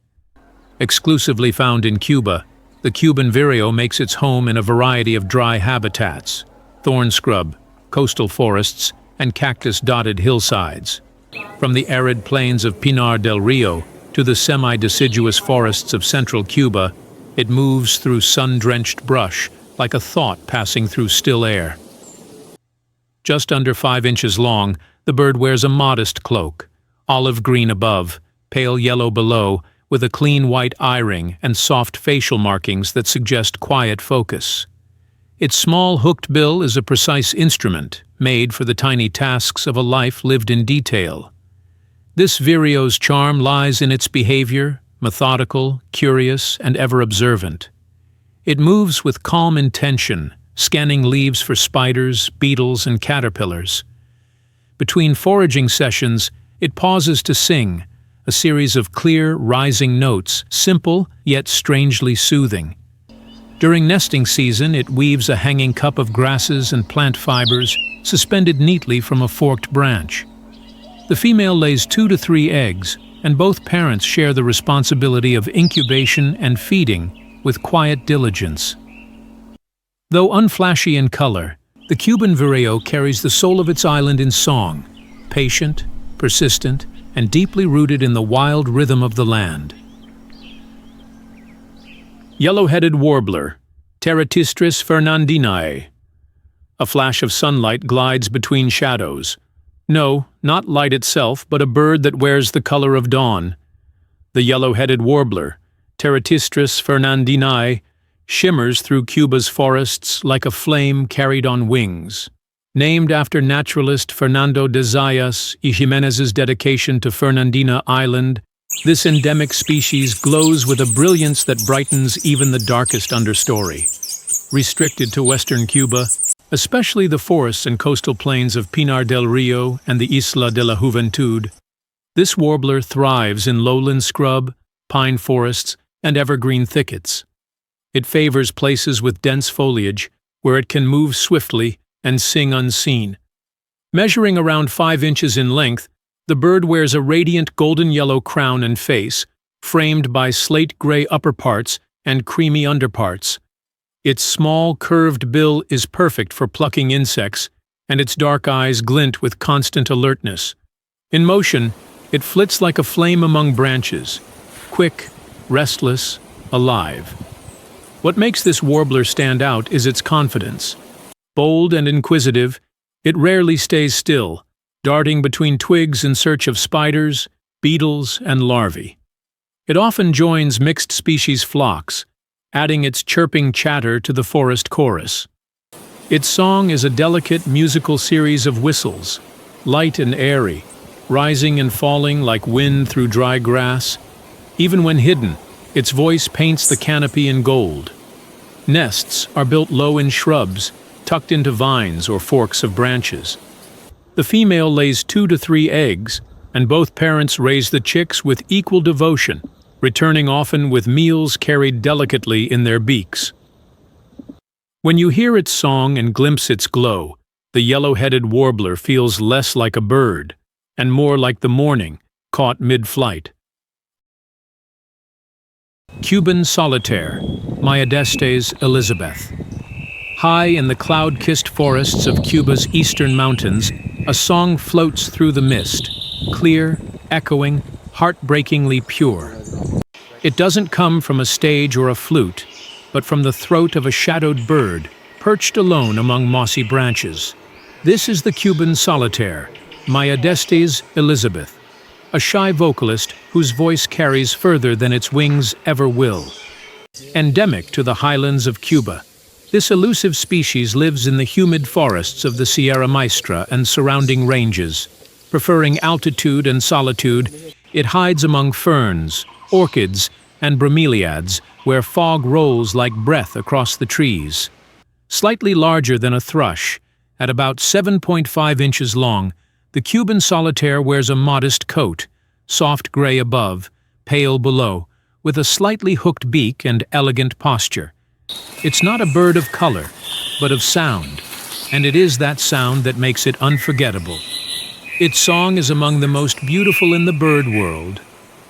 Exclusively found in Cuba, the Cuban Viro makes its home in a variety of dry habitats, thorn scrub, coastal forests, and cactus-dotted hillsides. From the arid plains of Pinar del Rio to the semi-deciduous forests of central Cuba, it moves through sun-drenched brush like a thought passing through still air. Just under 5 inches long, the bird wears a modest cloak, olive green above, pale yellow below, with a clean white eye-ring and soft facial markings that suggest quiet focus. Its small hooked bill is a precise instrument, made for the tiny tasks of a life lived in detail. This Viro's charm lies in its behavior, methodical, curious, and ever observant. It moves with calm intention, scanning leaves for spiders, beetles, and caterpillars. Between foraging sessions, it pauses to sing, a series of clear, rising notes, simple yet strangely soothing. During nesting season, it weaves a hanging cup of grasses and plant fibers suspended neatly from a forked branch. The female lays 2 to 3 eggs, and both parents share the responsibility of incubation and feeding with quiet diligence. Though unflashy in color, the Cuban Viro carries the soul of its island in song, patient, persistent, and deeply rooted in the wild rhythm of the land. YellowHeaded Warbler, Pteratistris fernandinae. A flash of sunlight glides between shadows. No, not light itself, but a bird that wears the color of dawn. The YellowHeaded Warbler, Pteratistris fernandinae, shimmers through Cuba's forests like a flame carried on wings. Named after naturalist Fernando de Zayas y Jimenez's dedication to Fernandina Island, this endemic species glows with a brilliance that brightens even the darkest understory. Restricted to western Cuba, especially the forests and coastal plains of Pinar del Rio and the Isla de la Juventud, this warbler thrives in lowland scrub, pine forests, and evergreen thickets. It favors places with dense foliage, where it can move swiftly and sing unseen. Measuring around 5 inches in length, the bird wears a radiant golden-yellow crown and face, framed by slate-gray upperparts and creamy underparts. Its small, curved bill is perfect for plucking insects, and its dark eyes glint with constant alertness. In motion, it flits like a flame among branches, quick, restless, alive. What makes this warbler stand out is its confidence. Bold and inquisitive, it rarely stays still, darting between twigs in search of spiders, beetles, and larvae. It often joins mixed species flocks, adding its chirping chatter to the forest chorus. Its song is a delicate musical series of whistles, light and airy, rising and falling like wind through dry grass. Even when hidden, its voice paints the canopy in gold. Nests are built low in shrubs, tucked into vines or forks of branches. The female lays 2 to 3 eggs, and both parents raise the chicks with equal devotion, returning often with meals carried delicately in their beaks. When you hear its song and glimpse its glow, the yellow-headed warbler feels less like a bird, and more like the morning, caught mid-flight. Cuban solitaire, Myodestes Elizabeth. High in the cloud-kissed forests of Cuba's eastern mountains, a song floats through the mist, clear, echoing, heartbreakingly pure. It doesn't come from a stage or a flute, but from the throat of a shadowed bird, perched alone among mossy branches. This is the Cuban solitaire, Myodestes Elizabeth, a shy vocalist whose voice carries further than its wings ever will. Endemic to the highlands of Cuba, this elusive species lives in the humid forests of the Sierra Maestra and surrounding ranges. Preferring altitude and solitude, it hides among ferns, orchids, and bromeliads, where fog rolls like breath across the trees. Slightly larger than a thrush, at about 7.5 inches long, the Cuban solitaire wears a modest coat, soft gray above, pale below, with a slightly hooked beak and elegant posture. It's not a bird of color, but of sound, and it is that sound that makes it unforgettable. Its song is among the most beautiful in the bird world,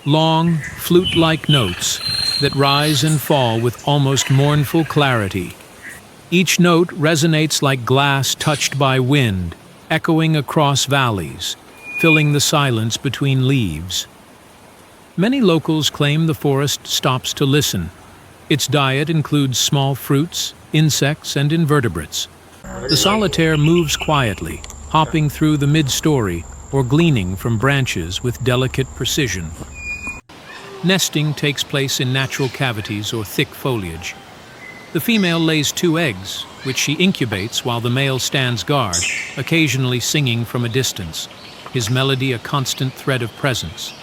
long, flute-like notes that rise and fall with almost mournful clarity. Each note resonates like glass touched by wind, echoing across valleys, filling the silence between leaves. Many locals claim the forest stops to listen. Its diet includes small fruits, insects, and invertebrates. The solitaire moves quietly, hopping through the mid-story or gleaning from branches with delicate precision. Nesting takes place in natural cavities or thick foliage. The female lays 2 eggs, which she incubates while the male stands guard, occasionally singing from a distance, his melody a constant thread of presence.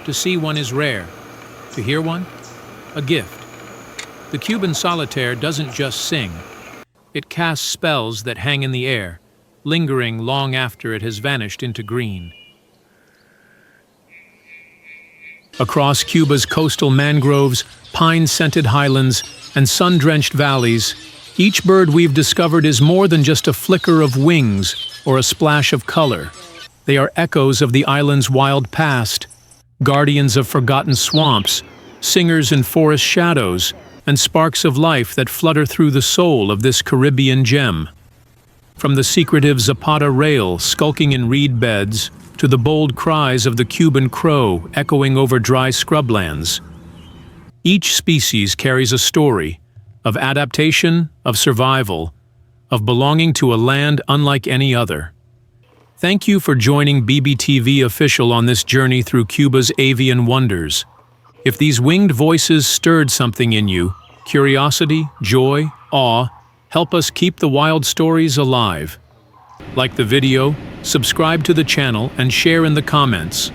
To see one is rare. To hear one? A gift. The Cuban solitaire doesn't just sing. It casts spells that hang in the air, lingering long after it has vanished into green. Across Cuba's coastal mangroves, pine-scented highlands, and sun-drenched valleys, each bird we've discovered is more than just a flicker of wings or a splash of color. They are echoes of the island's wild past, guardians of forgotten swamps, singers in forest shadows, and sparks of life that flutter through the soul of this Caribbean gem. From the secretive Zapata Wren skulking in reed beds to the bold cries of the Cuban crow echoing over dry scrublands, each species carries a story of adaptation, of survival, of belonging to a land unlike any other. Thank you for joining BBTV Official on this journey through Cuba's avian wonders. If these winged voices stirred something in you, curiosity, joy, awe, help us keep the wild stories alive. Like the video, subscribe to the channel, and share in the comments.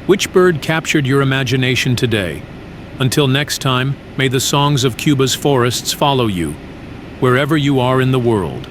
Which bird captured your imagination today? Until next time, may the songs of Cuba's forests follow you, wherever you are in the world.